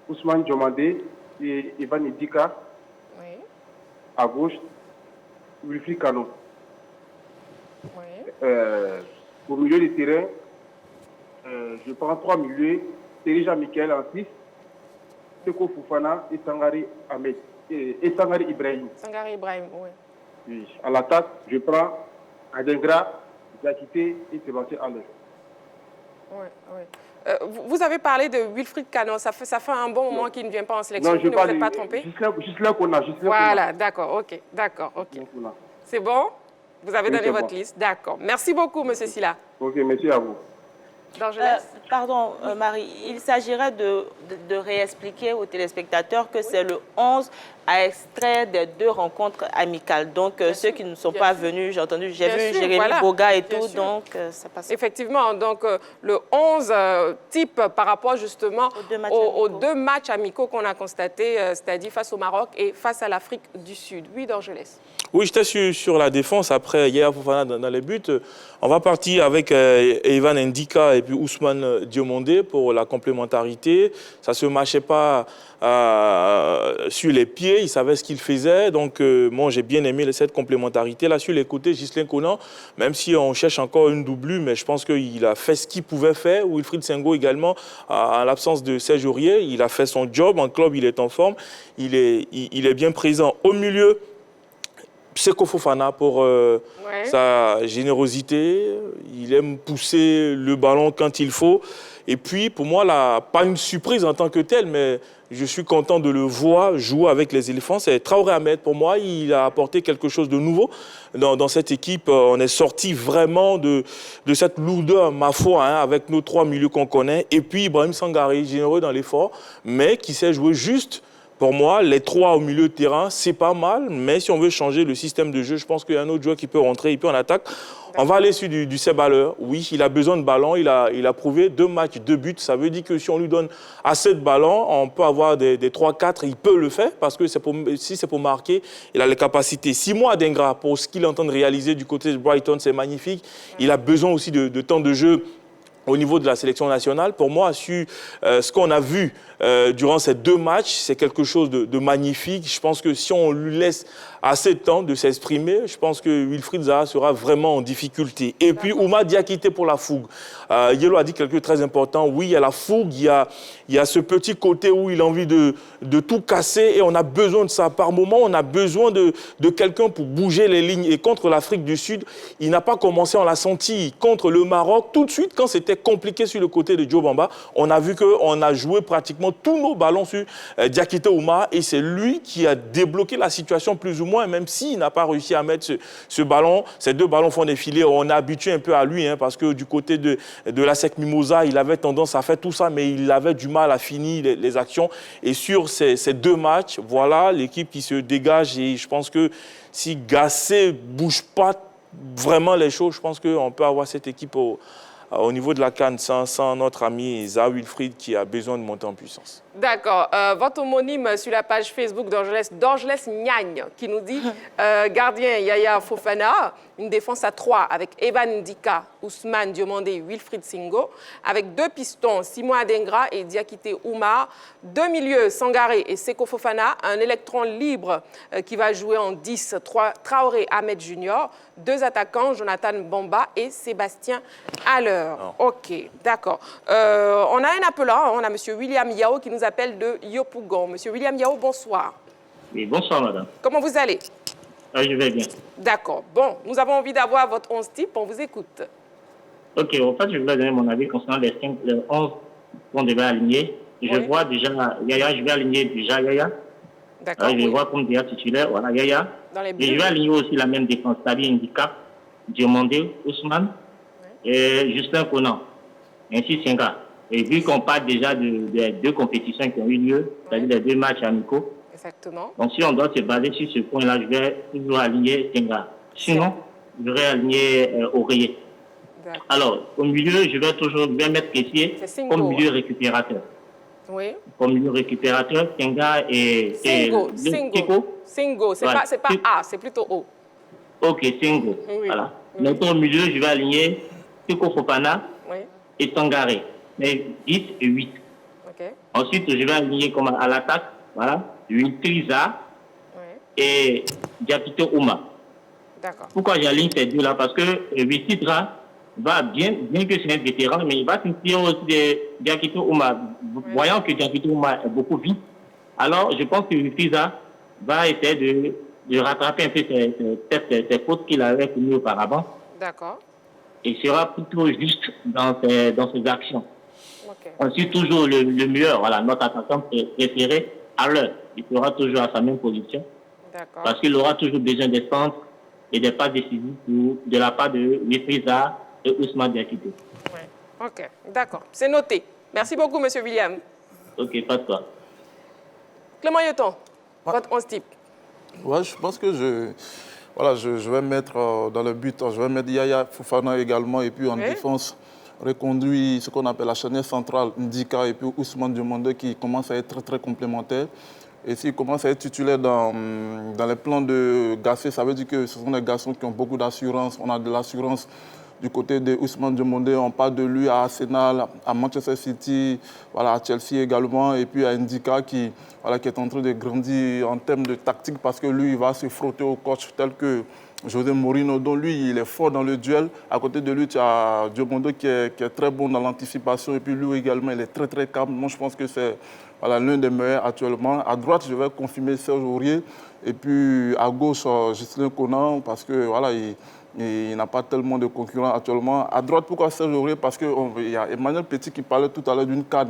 Ousmane Diomandé et Evan Ndika. Oui. À gauche, Wilfried Zaha. Oui. Au milieu du terrain, je prends 3 milieux. Terija Michael en 6. Seko Fofana et Sangaré Ahmed. Et Sangaré Ibrahim. Sangaré Ibrahim, oui. Oui. À l'attaque, je prends Adingra, Diakité et Sébastien Haller. Vous avez parlé de Wilfried Canot. Ça fait un bon moment qu'il ne vient pas en sélection. Non, Vous ne vous êtes pas trompé? Juste là qu'on a. Voilà, d'accord, ok. C'est bon? Vous avez donné votre liste? D'accord. Merci beaucoup, M. Silla. Ok, merci à vous. Pardon, Marie, il s'agirait de réexpliquer aux téléspectateurs que c'est le 11 à extrait des 2 rencontres amicales. Donc, ceux qui ne sont pas venus, j'ai vu Jérémy Boga et tout, donc ça passe. Effectivement, donc le 11 type par rapport justement aux 2 matchs amicaux qu'on a constatés, c'est-à-dire face au Maroc et face à l'Afrique du Sud. Oui, Dorgelès. Oui, j'étais sur la défense. Après, Yaya Fofana dans les buts. On va partir avec Evan Ndika et puis Ousmane Diomandé pour la complémentarité. Ça ne se marchait pas sur les pieds. Il savait ce qu'il faisait. Donc, moi, j'ai bien aimé cette complémentarité. Là, sur les côtés, Ghislain Conan, même si on cherche encore une doublure, mais je pense qu'il a fait ce qu'il pouvait faire. Wilfried Sengo également, en l'absence de Serge Aurier, il a fait son job. En club, il est en forme. Il est bien présent. Au milieu, Seko Fofana pour sa générosité. Il aime pousser le ballon quand il faut. Et puis, pour moi, là, pas une surprise en tant que telle, mais je suis content de le voir jouer avec les éléphants. C'est Traoré Ahmed. Pour moi, il a apporté quelque chose de nouveau dans cette équipe. On est sorti vraiment de cette lourdeur, ma foi, avec nos 3 milieux qu'on connaît. Et puis, Ibrahim Sangaré, généreux dans l'effort, mais qui sait jouer juste. Pour moi, les 3 au milieu de terrain, c'est pas mal. Mais si on veut changer le système de jeu, je pense qu'il y a un autre joueur qui peut rentrer, il peut en attaque. On va aller sur du Ceballos. Oui, il a besoin de ballon. Il a prouvé 2 matchs, 2 buts. Ça veut dire que si on lui donne assez de ballons, on peut avoir des 3-4. Il peut le faire parce que si c'est pour marquer, il a les capacités. Simon Adingra, pour ce qu'il est en train de réaliser du côté de Brighton, c'est magnifique. Il a besoin aussi de temps de jeu au niveau de la sélection nationale. Pour moi, sur ce qu'on a vu durant ces 2 matchs, c'est quelque chose de magnifique. Je pense que si on lui laisse assez de temps de s'exprimer, je pense que Wilfried Zaha sera vraiment en difficulté. Et puis, Ouma Diakité pour la fougue. Yelo a dit quelque chose de très important. Oui, il y a la fougue, il y a ce petit côté où il a envie de tout casser et on a besoin de ça. Par moment, on a besoin de quelqu'un pour bouger les lignes. Et contre l'Afrique du Sud, il n'a pas commencé, on l'a senti. Contre le Maroc, tout de suite, quand c'était compliqué sur le côté de Joe Bamba, on a vu qu'on a joué pratiquement tous nos ballons sur Diakité Ouma et c'est lui qui a débloqué la situation plus ou moins, même s'il n'a pas réussi à mettre ce ballon. Ces 2 ballons font défiler. On est habitué un peu à lui parce que du côté de la SEC Mimosa, il avait tendance à faire tout ça, mais il avait du mal à finir les actions. Et sur ces 2 matchs, voilà l'équipe qui se dégage et je pense que si Gassé ne bouge pas vraiment les choses, je pense qu'on peut avoir cette équipe au niveau de la CAN sans notre ami Zaha Wilfried qui a besoin de monter en puissance. D'accord. Votre homonyme sur la page Facebook Dorgelès Nyagne, qui nous dit gardien Yaya Fofana, une défense à 3 avec Evan Ndika, Ousmane Diomandé, Wilfried Sengo, avec 2 pistons, Simon Adingra et Diakité Ouma, 2 milieux, Sangaré et Seko Fofana, un électron libre qui va jouer en 10, Traoré Ahmed Junior, 2 attaquants, Jonathan Bamba et Sébastien Haller. Ok, d'accord. On a un appelant, on a M. William Yao qui nous appelle de Yopougon. Monsieur William Yao, bonsoir. Oui, bonsoir madame. Comment vous allez? Je vais bien. D'accord. Bon, nous avons envie d'avoir votre 11 type, on vous écoute. Ok, en fait, je vais donner mon avis concernant les 11 qu'on devait aligner. Je vois déjà Yaya, je vais aligner déjà Yaya. D'accord. Je vois comme déjà titulaire, voilà Yaya. Et je vais aligner aussi la même défense, c'est-à-dire Handicap, Diomandé, Ousmane et Justin Conan, ainsi Senga. Et vu qu'on parle déjà de 2 compétitions qui ont eu lieu, c'est-à-dire les 2 matchs amicaux, exactement. Donc si on doit se baser sur ce point-là, je vais toujours aligner Senga. Sinon, je vais aligner Aurier. Alors, au milieu, je vais mettre Kessier comme milieu récupérateur. Oui. Comme milieu récupérateur, Senga et Sengo, c'est pas A, c'est plutôt O. Ok, Sengo. Oui. Voilà. Maintenant, au milieu, je vais aligner Seko Fofana et Sangaré. Mais 10 et 8. Okay. Ensuite, je vais aligner comme à l'attaque, voilà, Wiltriza et Diakité Ouma. D'accord. Pourquoi j'aligne ces 2-là? Parce que Wiltriza va bien que c'est un vétéran, mais il va s'inspirer aussi de Diakité Ouma. Voyant que Diakité Ouma est beaucoup vite, alors je pense que Wiltriza va essayer de rattraper un peu ces fautes qu'il avait commises auparavant. D'accord. et sera plutôt juste dans ses actions. Ensuite, toujours le meilleur, voilà, notre attaquant préféré, à l'heure. Il sera toujours à sa même position. Parce qu'il aura toujours besoin des centres et des pas décisifs de la part de Mefrisa et Ousmane Diakité. Ok, d'accord. C'est noté. Merci beaucoup, M. William. Ok, pas de quoi. Clément Yoton, votre 11 type. Ouais, je pense que je vais mettre dans le but, je vais mettre Yaya Fofana également, et puis en défense, reconduit ce qu'on appelle la charnière centrale, Ndika, et puis Ousmane Diomande qui commence à être très, très complémentaire. Et s'il commence à être titulaire dans les plans de Gassé, ça veut dire que ce sont des garçons qui ont beaucoup d'assurance. On a de l'assurance du côté de Ousmane Diomande, on parle de lui à Arsenal, à Manchester City, voilà, à Chelsea également, et puis à Ndika qui est en train de grandir en termes de tactique parce que lui, il va se frotter au coach tel que José Mourinho, dont lui, il est fort dans le duel. À côté de lui, tu as Diomande qui est très bon dans l'anticipation, et puis lui également, il est très très calme. Moi, je pense que c'est l'un des meilleurs actuellement. À droite, je vais confirmer Serge Aurier, et puis à gauche, Ghislain Conan, parce que voilà, il n'a pas tellement de concurrents actuellement. À droite, pourquoi Serge Aurier? Parce qu'il y a Emmanuel Petit qui parlait tout à l'heure d'une CAN,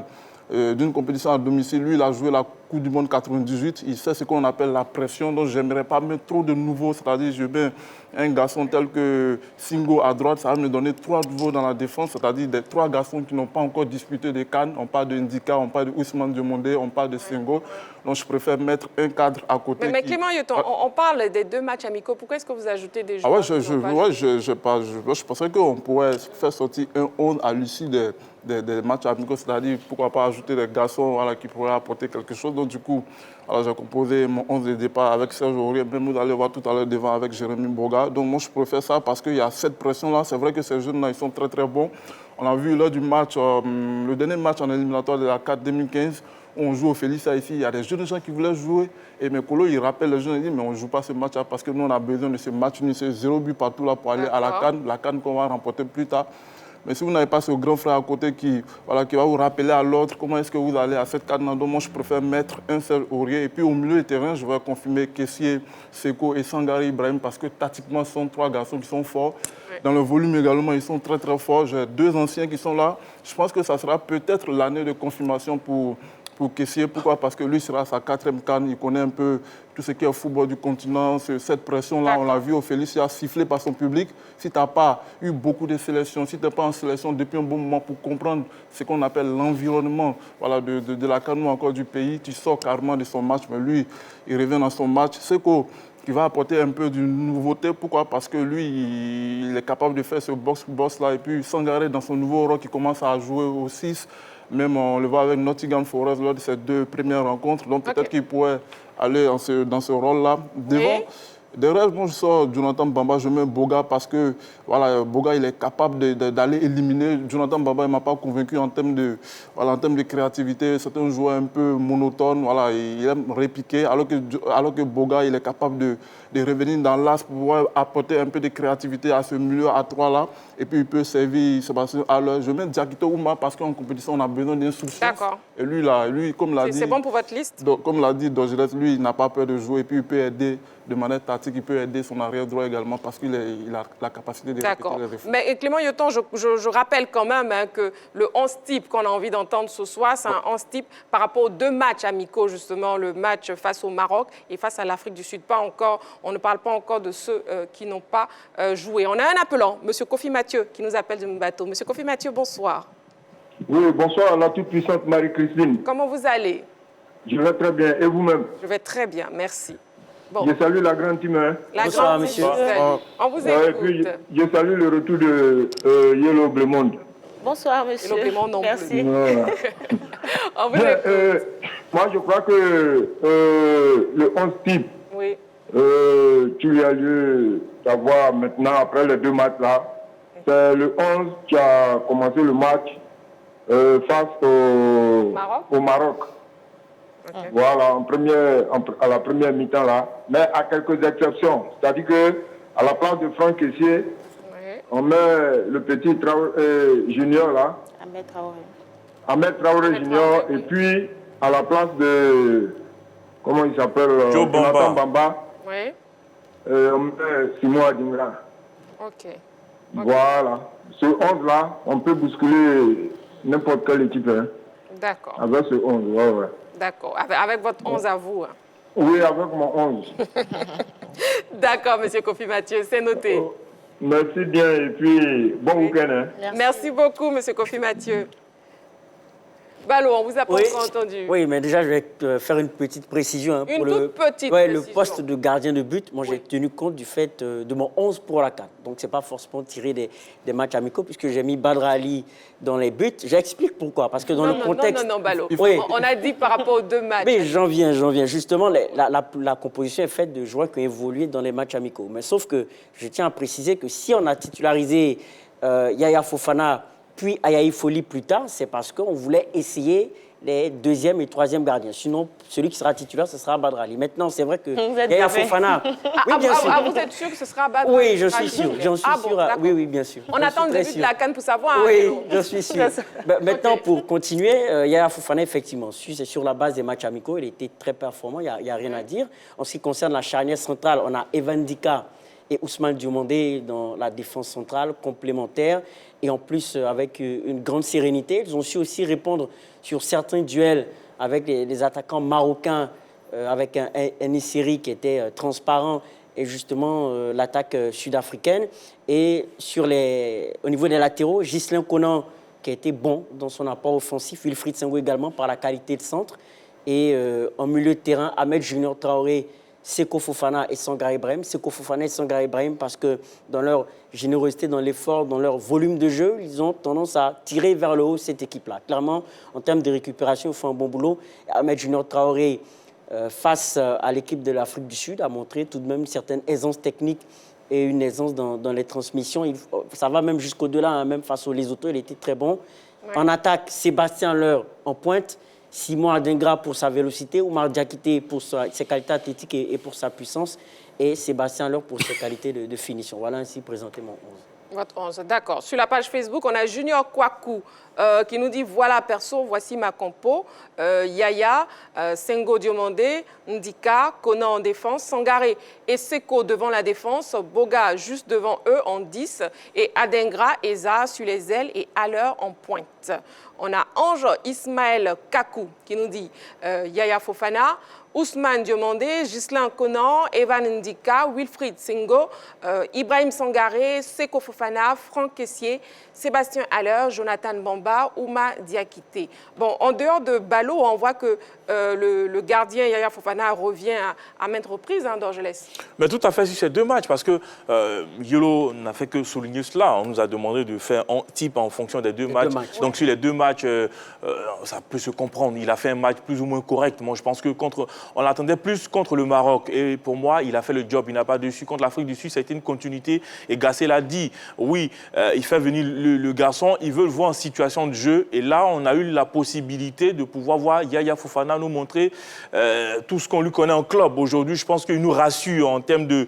d'une compétition à domicile. Lui, il a joué la Coupe du Monde 98. Il sait ce qu'on appelle la pression. Donc, je n'aimerais pas mettre trop de nouveaux. C'est-à-dire, je mets un garçon tel que Singo à droite. Ça va me donner 3 nouveaux dans la défense. C'est-à-dire des 3 garçons qui n'ont pas encore disputé des CAN. On parle de Ndika, on parle de Ousmane Diomande, on parle de Singo. Donc, je préfère mettre un cadre à côté. Mais Clément Yoton, on parle des 2 matchs amicaux. Pourquoi est-ce que vous ajoutez des joueurs? Je pensais qu'on pourrait faire sortir un 11 à l'issue des matchs amicaux, c'est-à-dire pourquoi pas ajouter des garçons qui pourraient apporter quelque chose. Donc du coup, j'ai composé mon 11 de départ avec Serge Aurier, même vous allez voir tout à l'heure devant avec Jérémy Boga. Donc moi je préfère ça parce qu'il y a cette pression-là. C'est vrai que ces jeunes-là, ils sont très très bons. On a vu lors du match, le dernier match en éliminatoire de la CAN 2015, on joue au Félicia ici, il y a des jeunes gens qui voulaient jouer. Et mes colos, ils rappellent les jeunes, ils disent, mais on ne joue pas ce match-là parce que nous, on a besoin de ce match. C'est 0 but partout là pour aller à la CAN qu'on va remporter plus tard. Mais si vous n'avez pas ce grand frère à côté qui va vous rappeler à l'autre comment est-ce que vous allez à cette CAN, donc moi je préfère mettre un seul Aurier. Et puis au milieu du terrain, je vais confirmer Kessié, Seko et Sangare Ibrahim parce que tactiquement, ce sont 3 garçons qui sont forts. Dans le volume également, ils sont très très forts. J'ai 2 anciens qui sont là. Je pense que ça sera peut-être l'année de confirmation pour Kessié. Pourquoi? Parce que lui sera sa 4e CAN. Il connaît un peu tout ce qui est football du continent. Cette pression-là, on l'a vu au Félicia, sifflé par son public. Si tu n'as pas eu beaucoup de sélections, si tu n'es pas en sélection depuis un bon moment pour comprendre ce qu'on appelle l'environnement de la CAN ou encore du pays, tu sors carrément de son match. Mais lui, il revient dans son match. C'est qui va apporter un peu de nouveauté. Pourquoi? Parce que lui, il est capable de faire ce box-là. Et puis, Sangaré, dans son nouveau rôle, qui commence à jouer au 6. Même on le voit avec Nottingham Forest lors de ses 2 premières rencontres. Donc peut-être qu'il pourrait aller dans ce rôle-là. Devant, derrière, moi je sors Jonathan Bamba, je mets Boga parce que Boga il est capable d'aller éliminer. Jonathan Bamba ne m'a pas convaincu en termes de créativité. C'est un joueur un peu monotone, il aime répliquer, alors que Boga il est capable de revenir dans l'axe pour pouvoir apporter un peu de créativité à ce milieu à 3 là. Et puis il peut servir Sébastien Haller. Je mets Diakité Ouma parce qu'en compétition on a besoin d'instructions. D'accord. Et lui comme l'a dit... C'est bon pour votre liste? Donc, comme l'a dit Dogelet, lui il n'a pas peur de jouer et puis il peut aider de manière tactique, il peut aider son arrière droit également parce qu'il a la capacité de répéter les efforts. Mais Clément Yoton, je rappelle quand même que le 11 type qu'on a envie d'entendre ce soir, c'est un 11 type par rapport aux 2 matchs amicaux, justement, le match face au Maroc et face à l'Afrique du Sud. On ne parle pas encore de ceux qui n'ont pas joué. On a un appelant, M. Kofi Mathieu, qui nous appelle de Mbato. M. Kofi Mathieu, bonsoir. Oui, bonsoir, la toute-puissante Marie-Christine. Comment vous allez? Je vais très bien. Et vous-même? Je vais très bien, merci. Bon. Je salue la grande team. Bonsoir, monsieur. On vous écoute. Et puis, je salue le retour de Yellow Bleu Monde. Bonsoir, monsieur. Yellow Bleu Monde non merci. Plus. On vous bien, écoute. Moi, je crois que le 11 type, qu'il y a lieu d'avoir maintenant, après les 2 matchs-là, c'est le 11 qui a commencé le match face au Maroc. Okay. Voilà, à la première mi-temps là, mais à quelques exceptions. C'est-à-dire qu'à la place de Franck Kessié, on met le petit junior là, Ahmed Traoré junior, et puis à la place de, comment il s'appelle, Jonathan Bamba, on met Simon Adingra. Ok. Voilà. Ce 11-là, on peut bousculer n'importe quelle équipe. Hein. D'accord. Avec ce 11, ouais. D'accord. Avec votre 11 à vous. Hein. Oui, avec mon 11. D'accord, monsieur Kofi Mathieu, c'est noté. Merci bien et puis bon week-end. Hein. Merci beaucoup, monsieur Kofi Mathieu. Balo, on vous a pas encore entendu. Oui, mais déjà, je vais faire une petite précision. Hein, pour toute petite précision. Le poste de gardien de but, moi, j'ai tenu compte du fait de mon 11 pour la CAN. Donc, ce n'est pas forcément tiré des matchs amicaux, puisque j'ai mis Badra Ali dans les buts. J'explique pourquoi. Parce que dans le contexte... Non, Balo. Oui. On a dit par rapport aux 2 matchs. Mais j'en viens. Justement, la composition est faite de joueurs qui ont évolué dans les matchs amicaux. Mais sauf que je tiens à préciser que si on a titularisé Yaya Fofana puis Ayayi Foli plus tard, c'est parce qu'on voulait essayer les 2e et 3e gardiens. Sinon, celui qui sera titulaire, ce sera Badra Ali. Maintenant, c'est vrai que Yaya Fofana... Oui, bien sûr. Vous êtes sûr que ce sera Badra Ali? Oui, je suis sûr. J'en suis sûr. Oui, bien sûr. On attend le début de la CAN pour savoir. Oui, je suis sûr. Maintenant, pour continuer, Yaya Fofana, effectivement, c'est sur la base des matchs amicaux. Il était très performant, il n'y a rien à dire. En ce qui concerne la charnière centrale, on a Evan Dika et Ousmane Diomandé dans la défense centrale, complémentaire. Et en plus, avec une grande sérénité, ils ont su aussi répondre sur certains duels avec les attaquants marocains, avec un Isseri qui était transparent et justement l'attaque sud-africaine. Et au niveau des latéraux, Ghislain Conan qui a été bon dans son apport offensif, Wilfried Senghou également par la qualité de centre. Et en milieu de terrain, Ahmed Junior Traoré, Seko Fofana et Sangare Ibrahim. Seko Fofana et Sangare Ibrahim parce que dans leur générosité, dans l'effort, dans leur volume de jeu, ils ont tendance à tirer vers le haut cette équipe-là. Clairement, en termes de récupération, ils font un bon boulot. Ahmed Junior Traoré, face à l'équipe de l'Afrique du Sud, a montré tout de même une certaine aisance technique et une aisance dans les transmissions. Ça va même jusqu'au-delà, hein, même face aux Lesotho, il était très bon. Ouais. En attaque, Sébastien Leur en pointe. Simon Adingra pour sa vélocité, Oumar Diakité pour ses qualités athlétiques et pour sa puissance, et Sébastien Leur pour ses qualités de finition. Voilà ainsi présenté mon 11. Votre 11, d'accord. Sur la page Facebook, on a Junior Kwaku qui nous dit « Voilà, perso, voici ma compo. Yaya, Senghou Diomandé, Ndika, Conan en défense, Sangaré et Seko devant la défense, Boga juste devant eux en 10 et Adingra, Eza sur les ailes et Haller en pointe. » On a Ange Ismaël Kakou qui nous dit Yaya Fofana, Ousmane Diomandé, Ghislain Conan, Evan Ndika, Wilfried Senghou, Ibrahim Sangaré, Seko Fofana, Franck Kessié, Sébastien Haller, Jonathan Bamba, Ouma Diakité. Bon, en dehors de Balo, on voit que le gardien Yaya Fofana revient à maintes reprises dans Gelès. Mais tout à fait sur ces 2 matchs, parce que Yolo n'a fait que souligner cela. On nous a demandé de faire un type en fonction des 2 matchs. Donc sur les 2 matchs, ça peut se comprendre. Il a fait un match plus ou moins correct. Moi, je pense que on l'attendait plus contre le Maroc. Et pour moi, il a fait le job. Il n'a pas déçu. Contre l'Afrique du Sud, ça a été une continuité. Et Gassé l'a dit. Oui, il fait venir le garçon. Il veut le voir en situation de jeu. Et là, on a eu la possibilité de pouvoir voir Yaya Fofana nous montrer tout ce qu'on lui connaît en club. Aujourd'hui, je pense qu'il nous rassure en termes de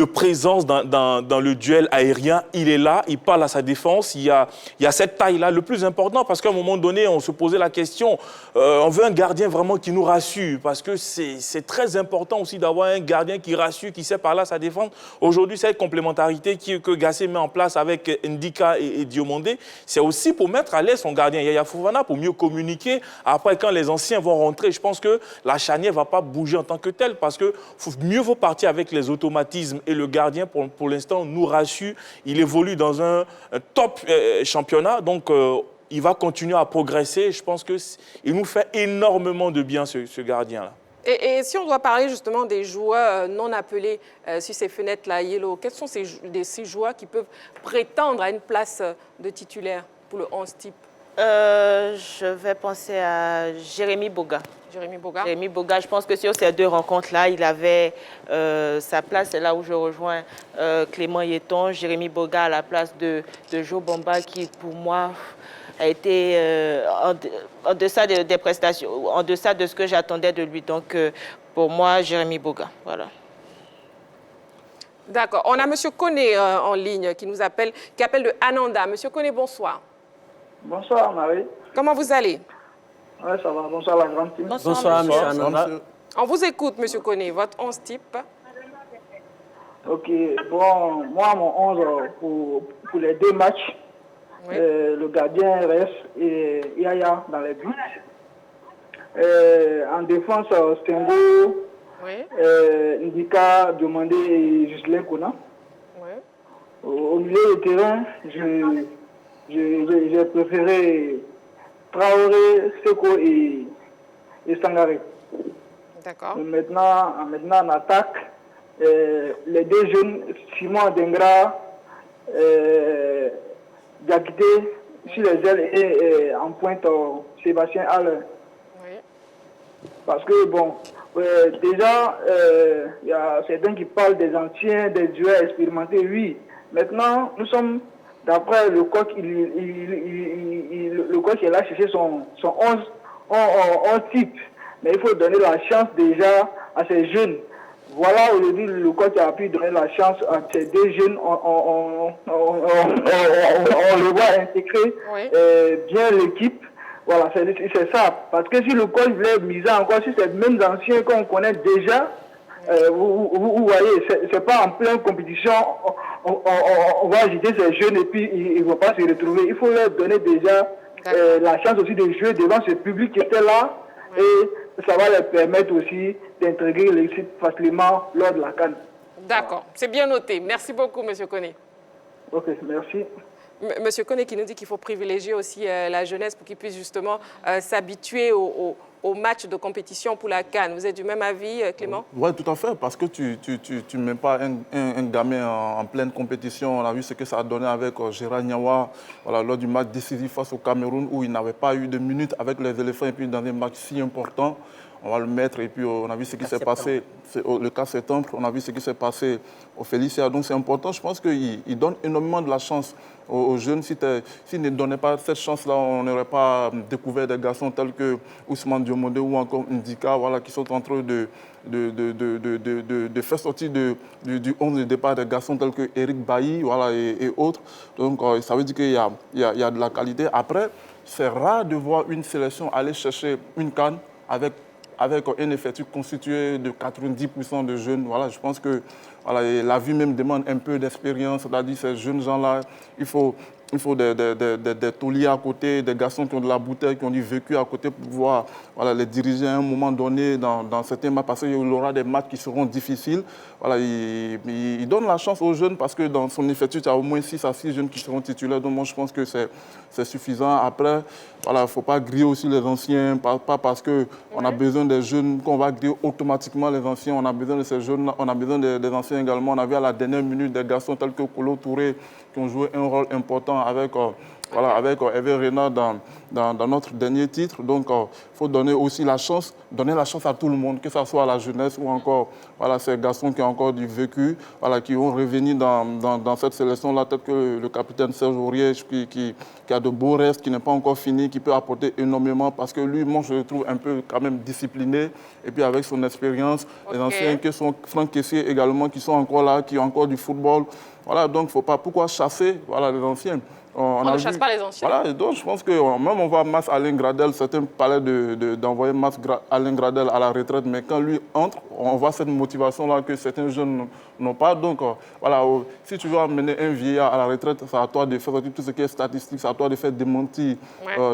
présence dans le duel aérien. Il est là, il parle à sa défense. Il y a cette taille-là. Le plus important, parce qu'à un moment donné, on se posait la question, on veut un gardien vraiment qui nous rassure, parce que c'est très important aussi d'avoir un gardien qui rassure, qui sait parler à sa défense. Aujourd'hui, cette complémentarité que Gassé met en place avec Ndika et Diomandé, c'est aussi pour mettre à l'aise son gardien Yaya Fofana, pour mieux communiquer. Après, quand les anciens vont rentrer, je pense que la charnière ne va pas bouger en tant que telle, parce que mieux vaut partir avec les automatismes. Et le gardien, pour l'instant, nous rassure. Il évolue dans un top championnat, donc il va continuer à progresser. Je pense qu'il nous fait énormément de bien, ce gardien-là. Et si on doit parler justement des joueurs non appelés sur ces fenêtres-là, Yelo, quels sont ces joueurs qui peuvent prétendre à une place de titulaire pour le 11 type? Je vais penser à Jérémy Boga. Jérémy Boga, je pense que sur ces 2 rencontres-là, il avait sa place. C'est là où je rejoins Clément Yéton. Jérémy Boga à la place de Joe Bamba, qui pour moi a été en deçà des prestations, en deçà de ce que j'attendais de lui. Donc pour moi, Jérémy Boga, voilà. D'accord. On a M. Koné en ligne qui nous appelle, qui appelle de Ananda. M. Koné, bonsoir. Bonsoir, Marie. Comment vous allez? Oui, ça va. Bonsoir, la grande team. Bonsoir, M. Ananda. On vous écoute, M. Koné. Votre 11 type? Ok, bon, moi, mon 11 pour les 2 matchs, le gardien reste et Yaya dans les buts. En défense, Stengo, Ndika, Demandé et Gislain Kona. Au milieu de terrain, j'ai préféré Traoré, Seko et Sangaré. D'accord. Maintenant, en attaque, les 2 jeunes, Simon Dengra, Diakité, sur les ailes et en pointe, Sébastien Halle. Parce que, bon, déjà, il y a certains qui parlent des anciens, des joueurs expérimentés, oui. Maintenant, nous sommes, d'après le coach, le coach il a cherché son 11 type. Mais il faut donner la chance déjà à ces jeunes. Voilà, aujourd'hui, le coach a pu donner la chance à ces 2 jeunes. On le voit intégrer bien l'équipe. Voilà, c'est ça. Parce que si le coach voulait miser encore sur ces mêmes anciens qu'on connaît déjà, vous voyez, c'est pas en pleine compétition, on va agiter ces jeunes et puis ils ne vont pas se retrouver. Il faut leur donner déjà la chance aussi de jouer devant ce public qui était là et ça va leur permettre aussi d'intégrer l'équipe facilement lors de la CAN. D'accord, c'est bien noté. Merci beaucoup, M. Koné. Ok, merci. Monsieur Koné qui nous dit qu'il faut privilégier aussi la jeunesse pour qu'ils puissent justement s'habituer aux matchs de compétition pour la CAN. Vous êtes du même avis, Clément? Oui, tout à fait, parce que tu ne mets pas un gamin en pleine compétition. On a vu ce que ça a donné avec Gérard Niawa lors du match décisif face au Cameroun où il n'avait pas eu de minutes avec les éléphants et puis dans un match si important. On va le mettre et puis on a vu ce qui s'est passé, le cas septembre, on a vu ce qui s'est passé au Félicia. Donc c'est important, je pense qu'il donne énormément de la chance aux jeunes. S'il ne donnait pas cette chance-là, on n'aurait pas découvert des garçons tels que Ousmane Diomondé ou encore Ndika, qui sont en train de faire sortir du 11 de départ des garçons tels que Eric Bailly et autres. Donc ça veut dire qu'il y a de la qualité. Après, c'est rare de voir une sélection aller chercher une CAN avec un effectif constitué de 90% de jeunes. Voilà, je pense que la vie même demande un peu d'expérience. C'est-à-dire ces jeunes gens-là, il faut des tauliers à côté, des garçons qui ont de la bouteille, qui ont du vécu à côté pour pouvoir les diriger à un moment donné dans certains matchs. Parce qu'il y aura des matchs qui seront difficiles. Il donne la chance aux jeunes parce que dans son effectif, il y a au moins 6 à 6 jeunes qui seront titulaires. Donc moi, je pense que c'est suffisant. Après, il ne faut pas griller aussi les anciens. Pas parce qu'on a besoin des jeunes qu'on va griller automatiquement les anciens. On a besoin de ces jeunes, on a besoin des anciens également. On a vu à la dernière minute des garçons tels que Kolo Touré qui ont joué un rôle important avec Hervé Renard dans notre dernier titre. Donc, il faut donner aussi la chance, à tout le monde, que ce soit à la jeunesse ou encore ces garçons qui ont encore du vécu, qui vont revenir dans cette sélection-là, tel que le capitaine Serge Aurier, qui a de beaux restes, qui n'est pas encore fini, qui peut apporter énormément, parce que lui, moi, je le trouve un peu quand même discipliné, et puis avec son expérience, les anciens qui sont Franck Kessié également, qui sont encore là, qui ont encore du football. Voilà, donc il ne faut pas, pourquoi chasser les anciens? On ne chasse pas les anciens. Voilà, donc je pense que même on voit Mas Alain Gradel, certains parlaient d'envoyer Mas Alain Gradel à la retraite, mais quand lui entre, on voit cette motivation-là que certains jeunes n'ont pas. Donc si tu veux amener un vieillard à la retraite, c'est à toi de faire tout ce qui est statistique, c'est à toi de faire démentir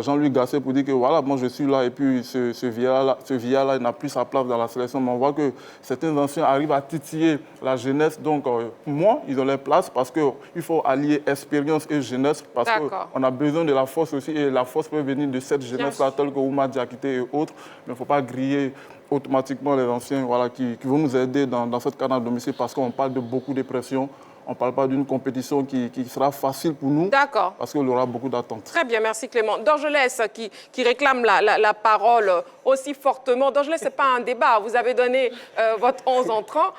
Jean-Louis Gasset pour dire que voilà, moi je suis là et puis ce vieillard-là, il n'a plus sa place dans la sélection. Mais on voit que certains anciens arrivent à titiller la jeunesse. Donc pour moi, ils ont leur place parce qu'il faut allier expérience et jeunesse. Parce qu'on a besoin de la force aussi, et la force peut venir de cette jeunesse-là, telle que Ouma Diakité et autres, mais il ne faut pas griller automatiquement les anciens qui vont nous aider dans cette CAN à domicile, parce qu'on parle de beaucoup de pression. On ne parle pas d'une compétition qui sera facile pour nous, parce qu'il y aura beaucoup d'attentes. Très bien, merci Clément. Dorgelès qui réclame la parole aussi fortement. Dorgelès, ce n'est pas un débat. Vous avez donné votre 11 entrants.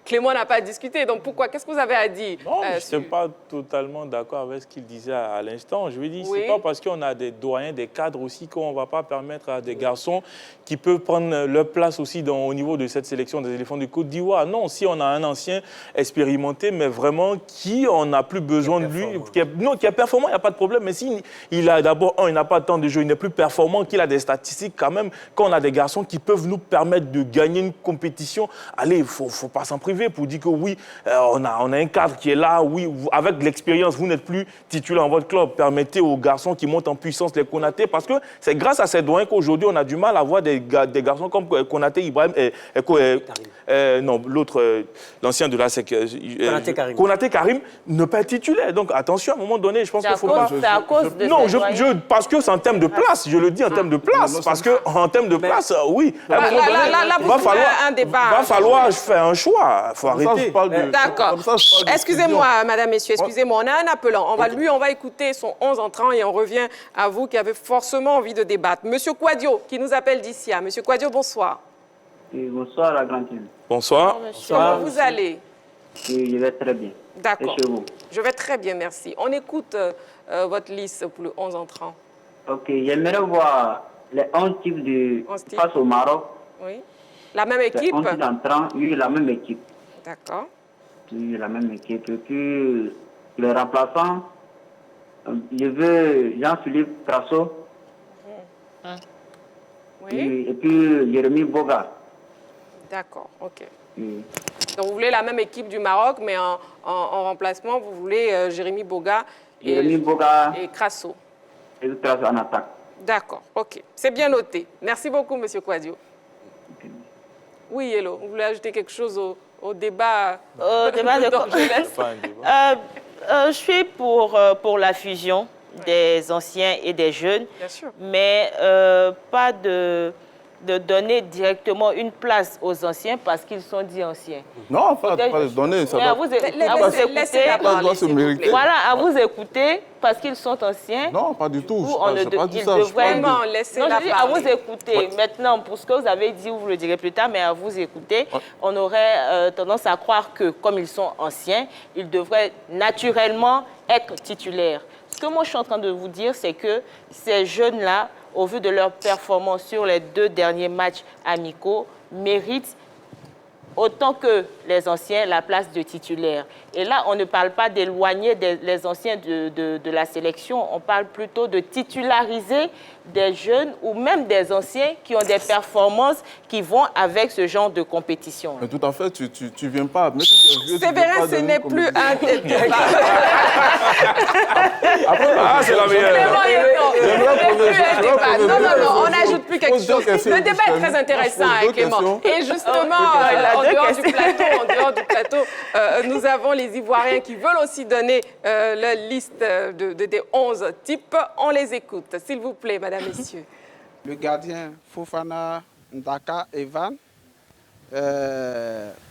Clément n'a pas discuté. Donc pourquoi? Qu'est-ce que vous avez à dire? Non, je ne suis pas totalement d'accord avec ce qu'il disait à l'instant. Je veux dire, ce n'est pas parce qu'on a des doyens, des cadres aussi, qu'on ne va pas permettre à des garçons qui peuvent prendre leur place aussi au niveau de cette sélection des éléphants de Côte d'Ivoire. Non, si on a un ancien expérimenté, mais vraiment qui on n'a plus besoin de lui, qui est performant, il n'y a pas de problème. Mais si il a d'abord, il n'a pas de temps de jeu, il n'est plus performant, qu'il a des statistiques quand même, quand on a des garçons qui peuvent nous permettre de gagner une compétition, allez, il ne faut pas s'en priver pour dire que oui, on a un cadre qui est là, oui, avec l'expérience, vous n'êtes plus titulaire dans votre club. Permettez aux garçons qui montent en puissance les Konaté, parce que c'est grâce à ces doyens qu'aujourd'hui on a du mal à voir des garçons comme Konaté, Ibrahim non, l'autre, l'ancien de la SEC, Konaté Karim, ne pas être titulaire. Donc attention, à un moment donné, je pense qu'il faut pas... C'est à cause de... Non, parce que c'est en termes de place, je le dis en termes de place, parce qu'en termes de place, oui, à un moment donné, il va falloir faire un choix, il faut arrêter. D'accord. Excusez-moi, madame, messieurs, excusez-moi, on a un appelant. On va écouter son 11 entrant et on revient à vous qui avez forcément envie de débattre. Monsieur Kouadio, qui nous appelle d'ici. Monsieur Kouadio, bonsoir. Oui, bonsoir, la grande team. Bonsoir. Comment vous allez? Oui, je vais très bien. D'accord. Et chez vous? Je vais très bien, merci. On écoute votre liste pour le 11 entrant. Ok, j'aimerais voir les 11 types face au Maroc. Oui. La même équipe? 11 types d'entrants, oui, la même équipe. D'accord. Oui, la même équipe. Et puis, le remplaçant, je veux Jean-Philippe Crasso. Oui. Et puis, Jérémy Boga. D'accord, ok. Oui. Donc, vous voulez la même équipe du Maroc, mais en remplacement, vous voulez Jérémy Boga et Crasso. Et Crasso en attaque. D'accord, ok. C'est bien noté. Merci beaucoup, Monsieur Kouadio. Okay. Oui, Hello, vous voulez ajouter quelque chose au débat de je suis pour la fusion des anciens et des jeunes, bien sûr. Mais pas de donner directement une place aux anciens parce qu'ils sont dits anciens. Non, pas de donner. Ça doit se mériter. Voilà, à vous écouter parce qu'ils sont anciens. Non, pas du tout. À vous écouter. Maintenant, pour ce que vous avez dit, vous le direz plus tard, mais à vous écouter, on aurait tendance à croire que, comme ils sont anciens, ils devraient naturellement être titulaires. Ce que moi, je suis en train de vous dire, c'est que ces jeunes-là, au vu de leur performance sur les 2 derniers matchs amicaux, méritent autant que les anciens la place de titulaire. Et là, on ne parle pas d'éloigner les anciens de la sélection, on parle plutôt de titulariser des jeunes ou même des anciens qui ont des performances qui vont avec ce genre de compétition. Mais tout à fait, tu viens pas. Séverin, ce n'est plus un débat. C'est la meilleure. Non, on n'ajoute plus quelque chose. Le débat est très intéressant, Clément. Et justement, en dehors du plateau, nous avons les Ivoiriens qui veulent aussi donner la liste des 11 types. On les écoute, s'il vous plaît, madame, messieurs. Le gardien Fofana Ndaka Evan,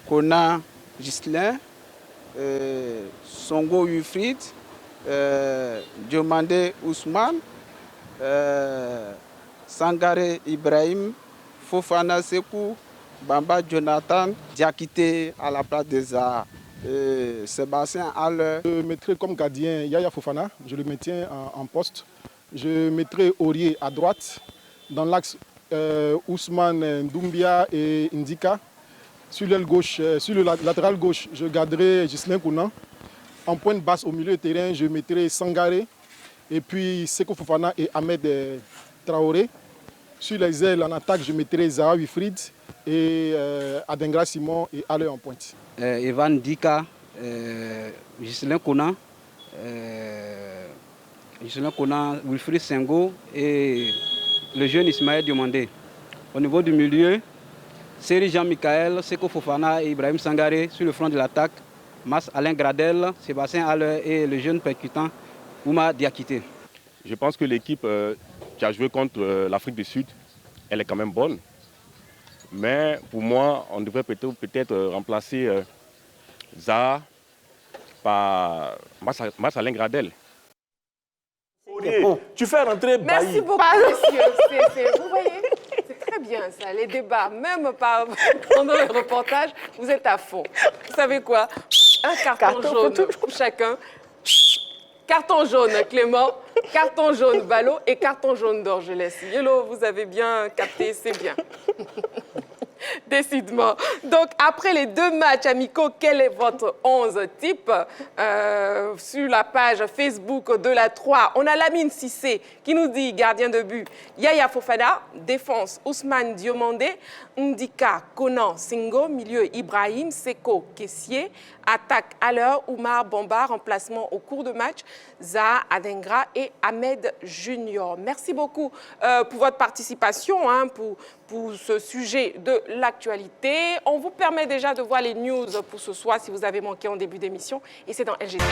Kona Ghislain, Songo Wilfried, Diomandé Ousmane, Sangare Ibrahim, Fofana Sekou, Bamba Jonathan, Diakité à la place des Zaha. Sébastien Haller. Je mettrai comme gardien Yaya Fofana, je le maintiens en poste. Je mettrai Aurier à droite, dans l'axe Ousmane Doumbia et Ndika. Sur l'aile gauche, sur le latéral gauche, je garderai Ghislain Kounan. En pointe basse au milieu de terrain, je mettrai Sangaré et puis Seko Fofana et Ahmed Traoré. Sur les ailes en attaque, je mettrai Zaha Wilfried et Adengra Simon et Haller en pointe. Evan Dika, Ghislain Kounan, Wilfried Sengo et le jeune Ismaël Diomandé. Au niveau du milieu, Seri Jean-Michael, Seko Fofana et Ibrahim Sangaré sur le front de l'attaque. Mas Alain Gradel, Sébastien Haller et le jeune percutant Ouma Diakité. Je pense que l'équipe qui a joué contre l'Afrique du Sud, elle est quand même bonne. Mais pour moi, on devrait peut-être remplacer Zaha par Mas Alain Gradel. Tu fais rentrer Bailly. Merci beaucoup, monsieur. Vous voyez, c'est très bien ça, les débats. Même pendant le reportage, vous êtes à fond. Vous savez quoi? Un carton jaune pour chacun. Carton jaune, Clément. Carton jaune, Ballot. Et carton jaune d'Orgelès. Yellow, vous avez bien capté, c'est bien. Décidément. Donc, après les 2 matchs amicaux, quel est votre 11 type? Sur la page Facebook de la 3, on a Lamine Cissé qui nous dit gardien de but Yaya Fofana, défense Ousmane Diomandé, Ndika Konan Singo, milieu Ibrahim Seko Kessier, attaque à l'heure Oumar Bamba, remplacement au cours de match Zaha Adengra et Ahmed Junior. Merci beaucoup pour votre participation, hein, pour ce sujet de l'actualité. On vous permet déjà de voir les news pour ce soir si vous avez manqué en début d'émission, et c'est dans LGT.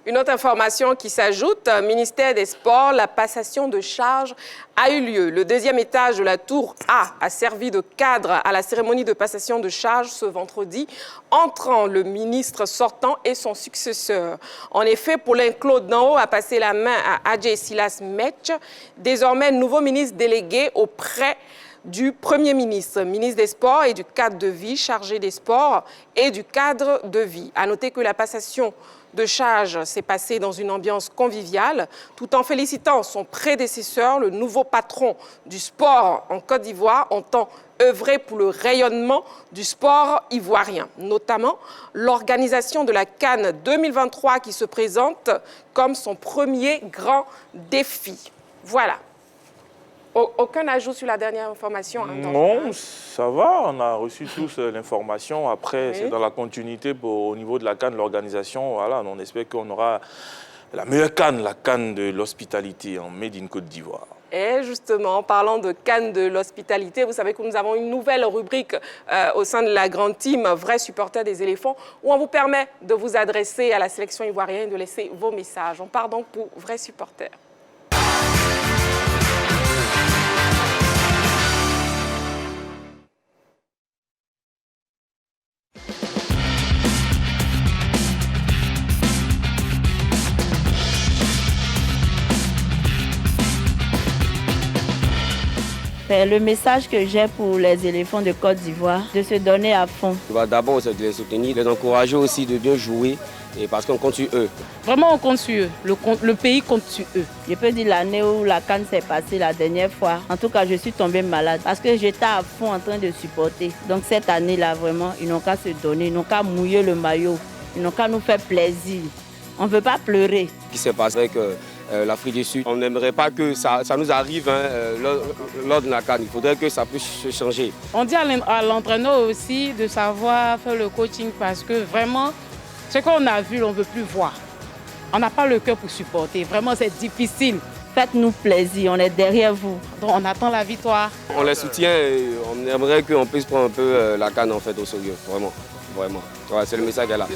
Une autre information qui s'ajoute, ministère des Sports, la passation de charges a eu lieu. Le 2e étage de la tour A servi de cadre à la cérémonie de passation de charges ce vendredi, entrant le ministre sortant et son successeur. En effet, Paulin-Claude Danho a passé la main à Adjei Silas Metch, désormais nouveau ministre délégué auprès du Premier ministre, ministre des Sports et du cadre de vie, chargé des sports et du cadre de vie. À noter que la passation de charge s'est passée dans une ambiance conviviale, tout en félicitant son prédécesseur, le nouveau patron du sport en Côte d'Ivoire, entend œuvrer pour le rayonnement du sport ivoirien, notamment l'organisation de la CAN 2023 qui se présente comme son premier grand défi. Voilà. Aucun ajout sur la dernière information? Non, ça va. On a reçu tous l'information. Après, c'est dans la continuité au niveau de la CAN, l'organisation. Voilà, on espère qu'on aura la meilleure CAN, la CAN de l'hospitalité en Made in Côte d'Ivoire. Et justement, en parlant de CAN de l'hospitalité, vous savez que nous avons une nouvelle rubrique au sein de la grande team Vrais supporters des éléphants, où on vous permet de vous adresser à la sélection ivoirienne et de laisser vos messages. On part donc pour Vrais supporters. Le message que j'ai pour les éléphants de Côte d'Ivoire, de se donner à fond. D'abord, c'est de les soutenir, de les encourager aussi, de bien jouer, et parce qu'on compte sur eux. Vraiment, on compte sur eux. Le pays compte sur eux. Je peux dire l'année où la CAN s'est passée la dernière fois. En tout cas, je suis tombée malade parce que j'étais à fond en train de supporter. Donc cette année-là, vraiment, ils n'ont qu'à se donner, ils n'ont qu'à mouiller le maillot, ils n'ont qu'à nous faire plaisir. On ne veut pas pleurer. Ce qui s'est passé avec l'Afrique du Sud, on n'aimerait pas que ça nous arrive lors de la CAN. Il faudrait que ça puisse changer. On dit à l'entraîneur aussi de savoir faire le coaching parce que vraiment, ce qu'on a vu, on ne veut plus voir. On n'a pas le cœur pour supporter. Vraiment, c'est difficile. Faites-nous plaisir, on est derrière vous. Donc, on attend la victoire. On les soutient et on aimerait qu'on puisse prendre un peu la CAN en fait au sérieux. Vraiment, vraiment. Ouais, c'est le message qu'elle a.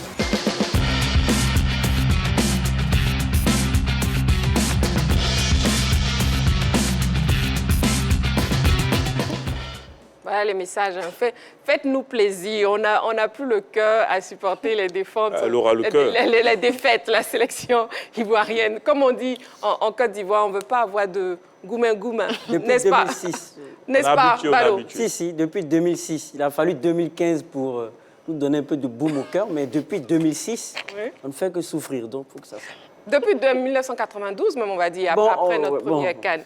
Voilà les messages. Hein. Faites-nous plaisir. On n'a plus le cœur à supporter les défaites. Elle aura le cœur. Les défaites, la sélection ivoirienne. Comme on dit en Côte d'Ivoire, on ne veut pas avoir de goumin-goumin. N'est-ce pas? 2006. N'est-ce pas, Balo? Si, depuis 2006. Il a fallu 2015 pour nous donner un peu de boum au cœur, mais depuis 2006, on ne fait que souffrir. Donc, il faut que ça s'arrête. Depuis 1992, même, on va dire, après notre première CAN.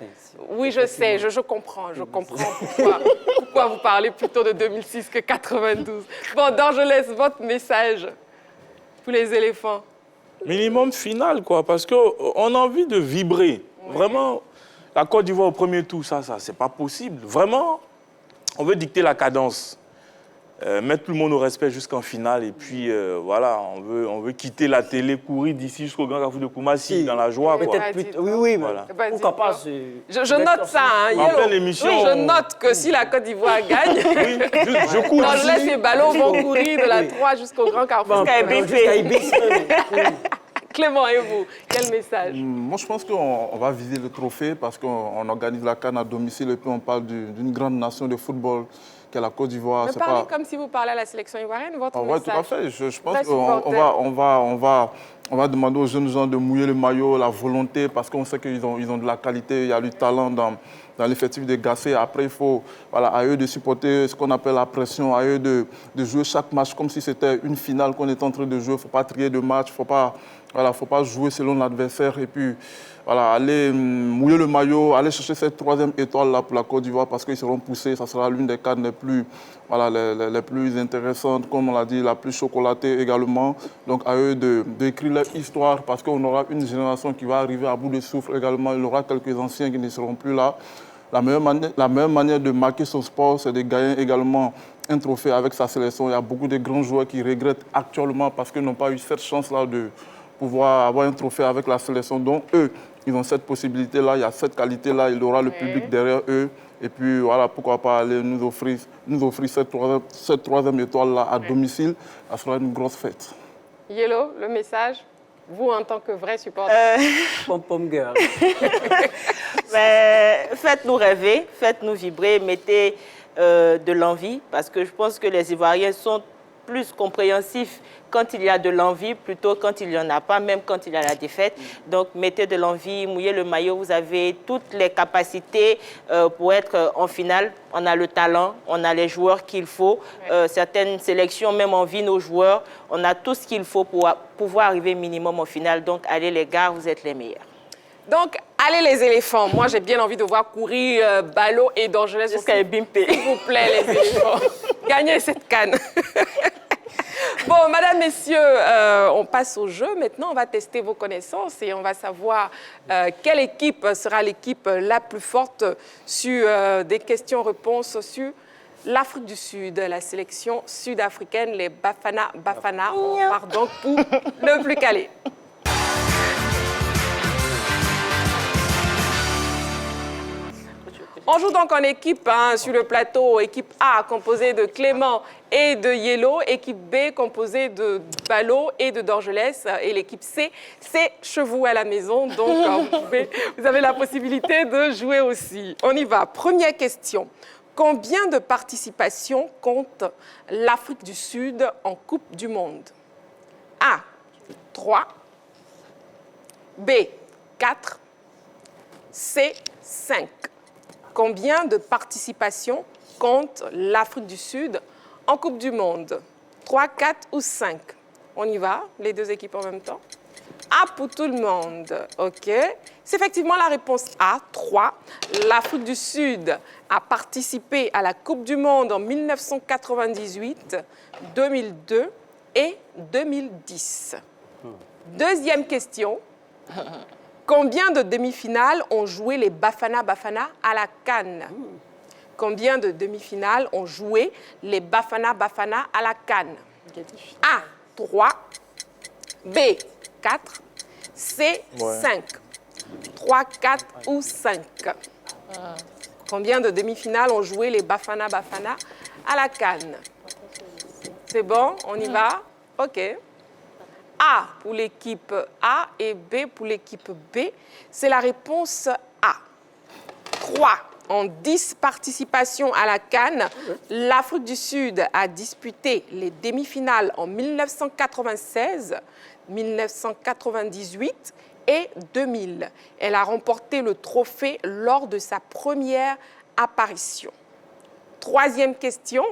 Oui, je sais, je comprends. Je comprends pourquoi vous parlez plutôt de 2006 que 92. Bon, donc, je laisse votre message pour les éléphants. Minimum final, quoi, parce qu'on a envie de vibrer. Oui. Vraiment, la Côte d'Ivoire au premier tour, ça c'est pas possible. Vraiment, on veut dicter la cadence. Mettre tout le monde au respect jusqu'en finale et puis voilà, on veut quitter la télé, courir d'ici jusqu'au Grand Carrefour de Koumassi dans la joie. Oui, voilà. Pourquoi pas je note ça, hein, en pleine émission. Oui, je note que si la Côte d'Ivoire gagne, je cours je laisse les ballons vont courir de la 3 jusqu'au Grand Carrefour. Clément, et vous, quel message? Moi, je pense qu'on va viser le trophée parce qu'on organise la CAN à domicile et puis on parle d'une grande nation de football qu'est la Côte d'Ivoire. Mais parlez comme si vous parlez à la sélection ivoirienne, votre message. Oui, tout à fait. Je pense qu'on On va demander aux jeunes gens de mouiller le maillot, la volonté, parce qu'on sait qu'ils ont de la qualité, il y a du talent dans l'effectif de Gassé. Après, il faut à eux de supporter ce qu'on appelle la pression, à eux de jouer chaque match comme si c'était une finale qu'on est en train de jouer. Il ne faut pas trier de match, il ne faut pas jouer selon l'adversaire. Et puis, aller mouiller le maillot, aller chercher cette 3e étoile-là pour la Côte d'Ivoire parce qu'ils seront poussés. Ça sera l'une des cannes les plus intéressantes, comme on l'a dit, la plus chocolatée également. Donc, à eux d'écrire leur histoire parce qu'on aura une génération qui va arriver à bout de souffle également. Il y aura quelques anciens qui ne seront plus là. La meilleure manière de marquer son sport, c'est de gagner également un trophée avec sa sélection. Il y a beaucoup de grands joueurs qui regrettent actuellement parce qu'ils n'ont pas eu cette chance-là de pouvoir avoir un trophée avec la sélection. Donc, eux, ils ont cette possibilité-là, il y a cette qualité-là, il y aura le public derrière eux. Et puis, voilà, pourquoi pas aller nous offrir cette 3e étoile-là à domicile. Ça sera une grosse fête. Yellow, le message, vous en tant que vrai supporter. Pom-pom girl. Faites-nous rêver, faites-nous vibrer, mettez de l'envie, parce que je pense que les Ivoiriens sont plus compréhensifs quand il y a de l'envie plutôt quand il n'y en a pas, même quand il y a la défaite. Donc, mettez de l'envie, mouillez le maillot. Vous avez toutes les capacités pour être en finale. On a le talent, on a les joueurs qu'il faut. Certaines sélections même envient nos joueurs. On a tout ce qu'il faut pour pouvoir arriver minimum en finale. Donc, allez les gars, vous êtes les meilleurs. Donc, allez les éléphants. Moi, j'ai bien envie de voir courir Ballot et Dorgelès. Jusqu'à Bimpe. S'il vous plaît, les éléphants. Gagnez cette canne. Bon, mesdames, messieurs, on passe au jeu. Maintenant, on va tester vos connaissances et on va savoir quelle équipe sera l'équipe la plus forte sur des questions-réponses sur l'Afrique du Sud, la sélection sud-africaine, les Bafana Bafana. On part donc pour le plus calé. On joue donc en équipe sur le plateau. Équipe A composée de Clément et de Yellow. Équipe B composée de Ballot et de Dorgelès. Et l'équipe C, c'est Chevaux à la maison. Donc, vous avez la possibilité de jouer aussi. On y va. Première question. Combien de participations compte l'Afrique du Sud en Coupe du Monde? A, 3. B, 4. C, 5. Combien de participations compte l'Afrique du Sud en Coupe du Monde? 3, 4 ou 5? On y va, les deux équipes en même temps. A pour tout le monde, OK. C'est effectivement la réponse A, 3. L'Afrique du Sud a participé à la Coupe du Monde en 1998, 2002 et 2010. Deuxième question. Combien de demi-finales ont joué les Bafana Bafana à la CAN? Combien de demi-finales ont joué les Bafana Bafana à la CAN? A, 3. B, 4. C, 5. 3, 4 ou 5? Combien de demi-finales ont joué les Bafana Bafana à la CAN? C'est bon, on y va? OK. A pour l'équipe A et B pour l'équipe B. C'est la réponse A. 3. En 10 participations à la CAN, l'Afrique du Sud a disputé les demi-finales en 1996, 1998 et 2000. Elle a remporté le trophée lors de sa première apparition. Troisième question.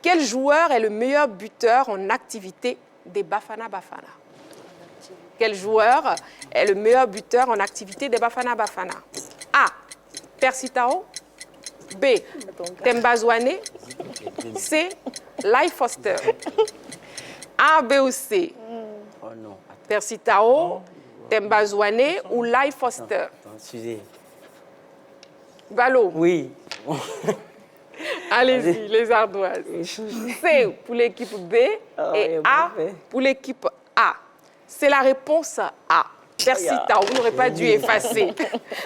Quel joueur est le meilleur buteur en activité des Bafana Bafana? Quel joueur est le meilleur buteur en activité des Bafana Bafana? A, Percy Tau. B, Temba Zwane. C, Lai Foster. A, B ou C? Oh non. Percy Tau, Temba Zwane ou Lai Foster? Excusez. Ballot. Oui. Allez-y, les ardoises. C pour l'équipe B et A pour l'équipe A. C'est la réponse A. Percy Tau, vous n'aurez pas dû effacer.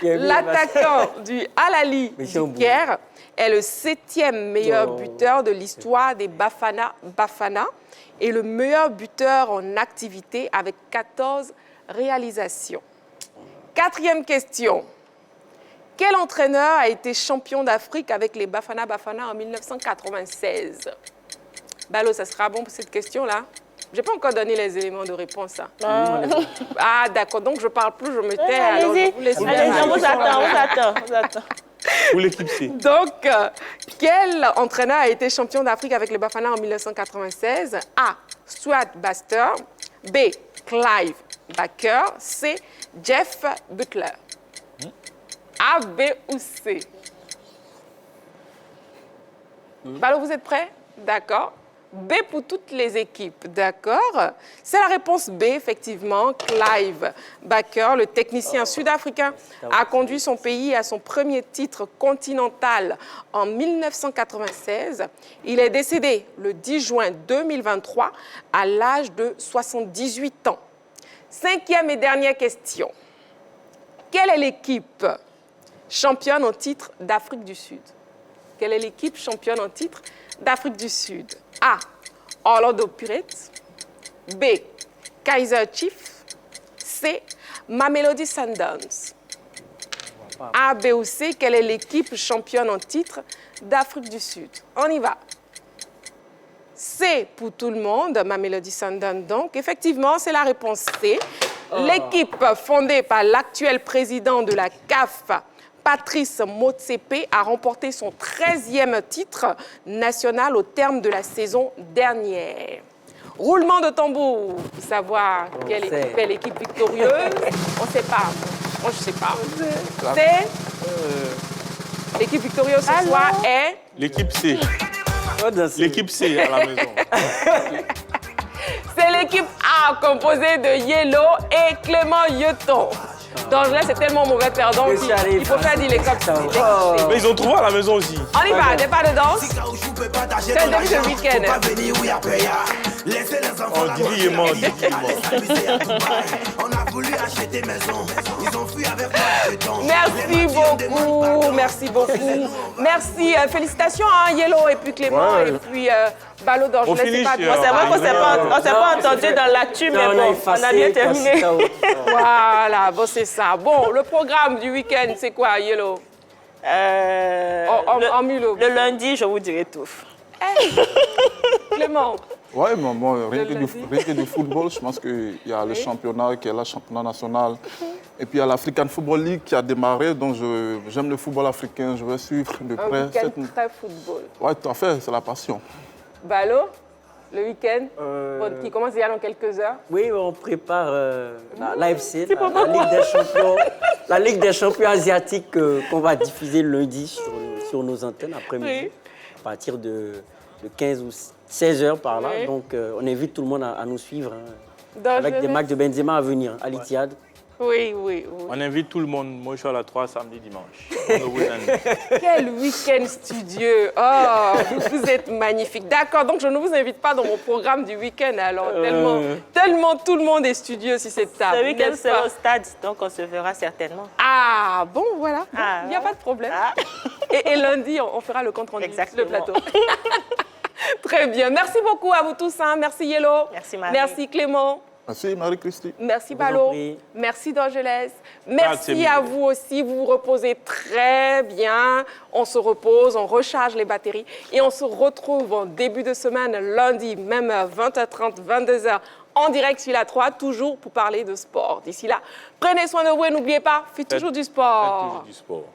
L'attaquant du Al-Ahly du Caire est le 7e meilleur buteur de l'histoire des Bafana Bafana et le meilleur buteur en activité avec 14 réalisations. Quatrième question. Quel entraîneur a été champion d'Afrique avec les Bafana Bafana en 1996? Ballot, ça sera bon pour cette question-là? Je n'ai pas encore donné les éléments de réponse. Hein. Ah, d'accord. Donc, je ne parle plus, je me tais. Allez-y, on vous attend. Pour l'équipe C. Donc, quel entraîneur a été champion d'Afrique avec le Bafana en 1996? A. Stuart Baxter. B. Clive Baker. C. Jeff Butler. A, B ou C? Balo, vous êtes prêts? D'accord. B pour toutes les équipes, d'accord? C'est la réponse B, effectivement. Clive Baker, le technicien sud-africain, a conduit son pays à son premier titre continental en 1996. Il est décédé le 10 juin 2023 à l'âge de 78 ans. 5e et dernière question. Quelle est l'équipe championne en titre d'Afrique du Sud? Quelle est l'équipe championne en titre d'Afrique du Sud? A. Orlando Pirates. B. Kaizer Chiefs. C. Mamelodi Sundowns. A, B ou C, quelle est l'équipe championne en titre d'Afrique du Sud? On y va. C pour tout le monde, Mamelodi Sundowns donc. Effectivement, c'est la réponse C. L'équipe fondée par l'actuel président de la CAF, Patrice Motsepe, a remporté son 13e titre national au terme de la saison dernière. Roulement de tambour pour savoir quelle équipe est l'équipe victorieuse. On ne sait pas. Moi, je ne sais pas. C'est l'équipe victorieuse ce soir est... L'équipe C. L'équipe C à la maison. C'est l'équipe A composée de Yellow et Clément Yeton. Dangereux, c'est tellement mauvais perdant qu'il faut faire dire les comme ça. Mais ils ont trouvé à la maison aussi. On y va, départ de danse. C'est le début de week-end. Oh, Didi est mort, Merci beaucoup. Merci, félicitations à Yellow et puis Clément et puis Balo Dangereux. C'est vrai qu'on ne s'est pas entendu dans l'actu, mais bon, on a bien terminé. Voilà, bon, c'est ça. Bon, le programme du week-end, c'est quoi, Yellow? En mulot. Le lundi, je vous dirai tout. Clément? Oui, mais bon, rien que du football, je pense qu'il y a le championnat qui est là, le championnat national. Et puis il y a l'African Football League qui a démarré, donc j'aime le football africain, je vais suivre de près. Un week-end très football. Oui, tout à fait, c'est la passion. Balo, le week-end qui commence déjà dans quelques heures. Oui, on prépare l'AFC, la Ligue des champions asiatiques qu'on va diffuser lundi sur nos antennes après-midi, à partir de 15 ou 16 heures par là. Donc on invite tout le monde à nous suivre avec des matchs de Benzema à venir à l'Etihad. Oui. On invite tout le monde. Moi, je suis à la 3 samedi, dimanche. Quel week-end studieux. Oh, vous êtes magnifique. D'accord, donc je ne vous invite pas dans mon programme du week-end alors. Tellement tout le monde est studieux si c'est tard. Ce week-end, c'est au stade, donc on se verra certainement. Ah, bon, voilà. Il n'y a pas de problème. Et lundi, on fera le compte rendu sur le plateau. Très bien. Merci beaucoup à vous tous. Merci Yellow. Merci Marie. Merci Clément. Merci Marie-Christine. Merci Balo. Merci d'Angelès. Merci à vous aussi. Vous vous reposez très bien. On se repose, on recharge les batteries et on se retrouve en début de semaine, lundi, même à 20h30, 22h, en direct sur la 3, toujours pour parler de sport. D'ici là, prenez soin de vous et n'oubliez pas, faites toujours du sport. Faites toujours du sport.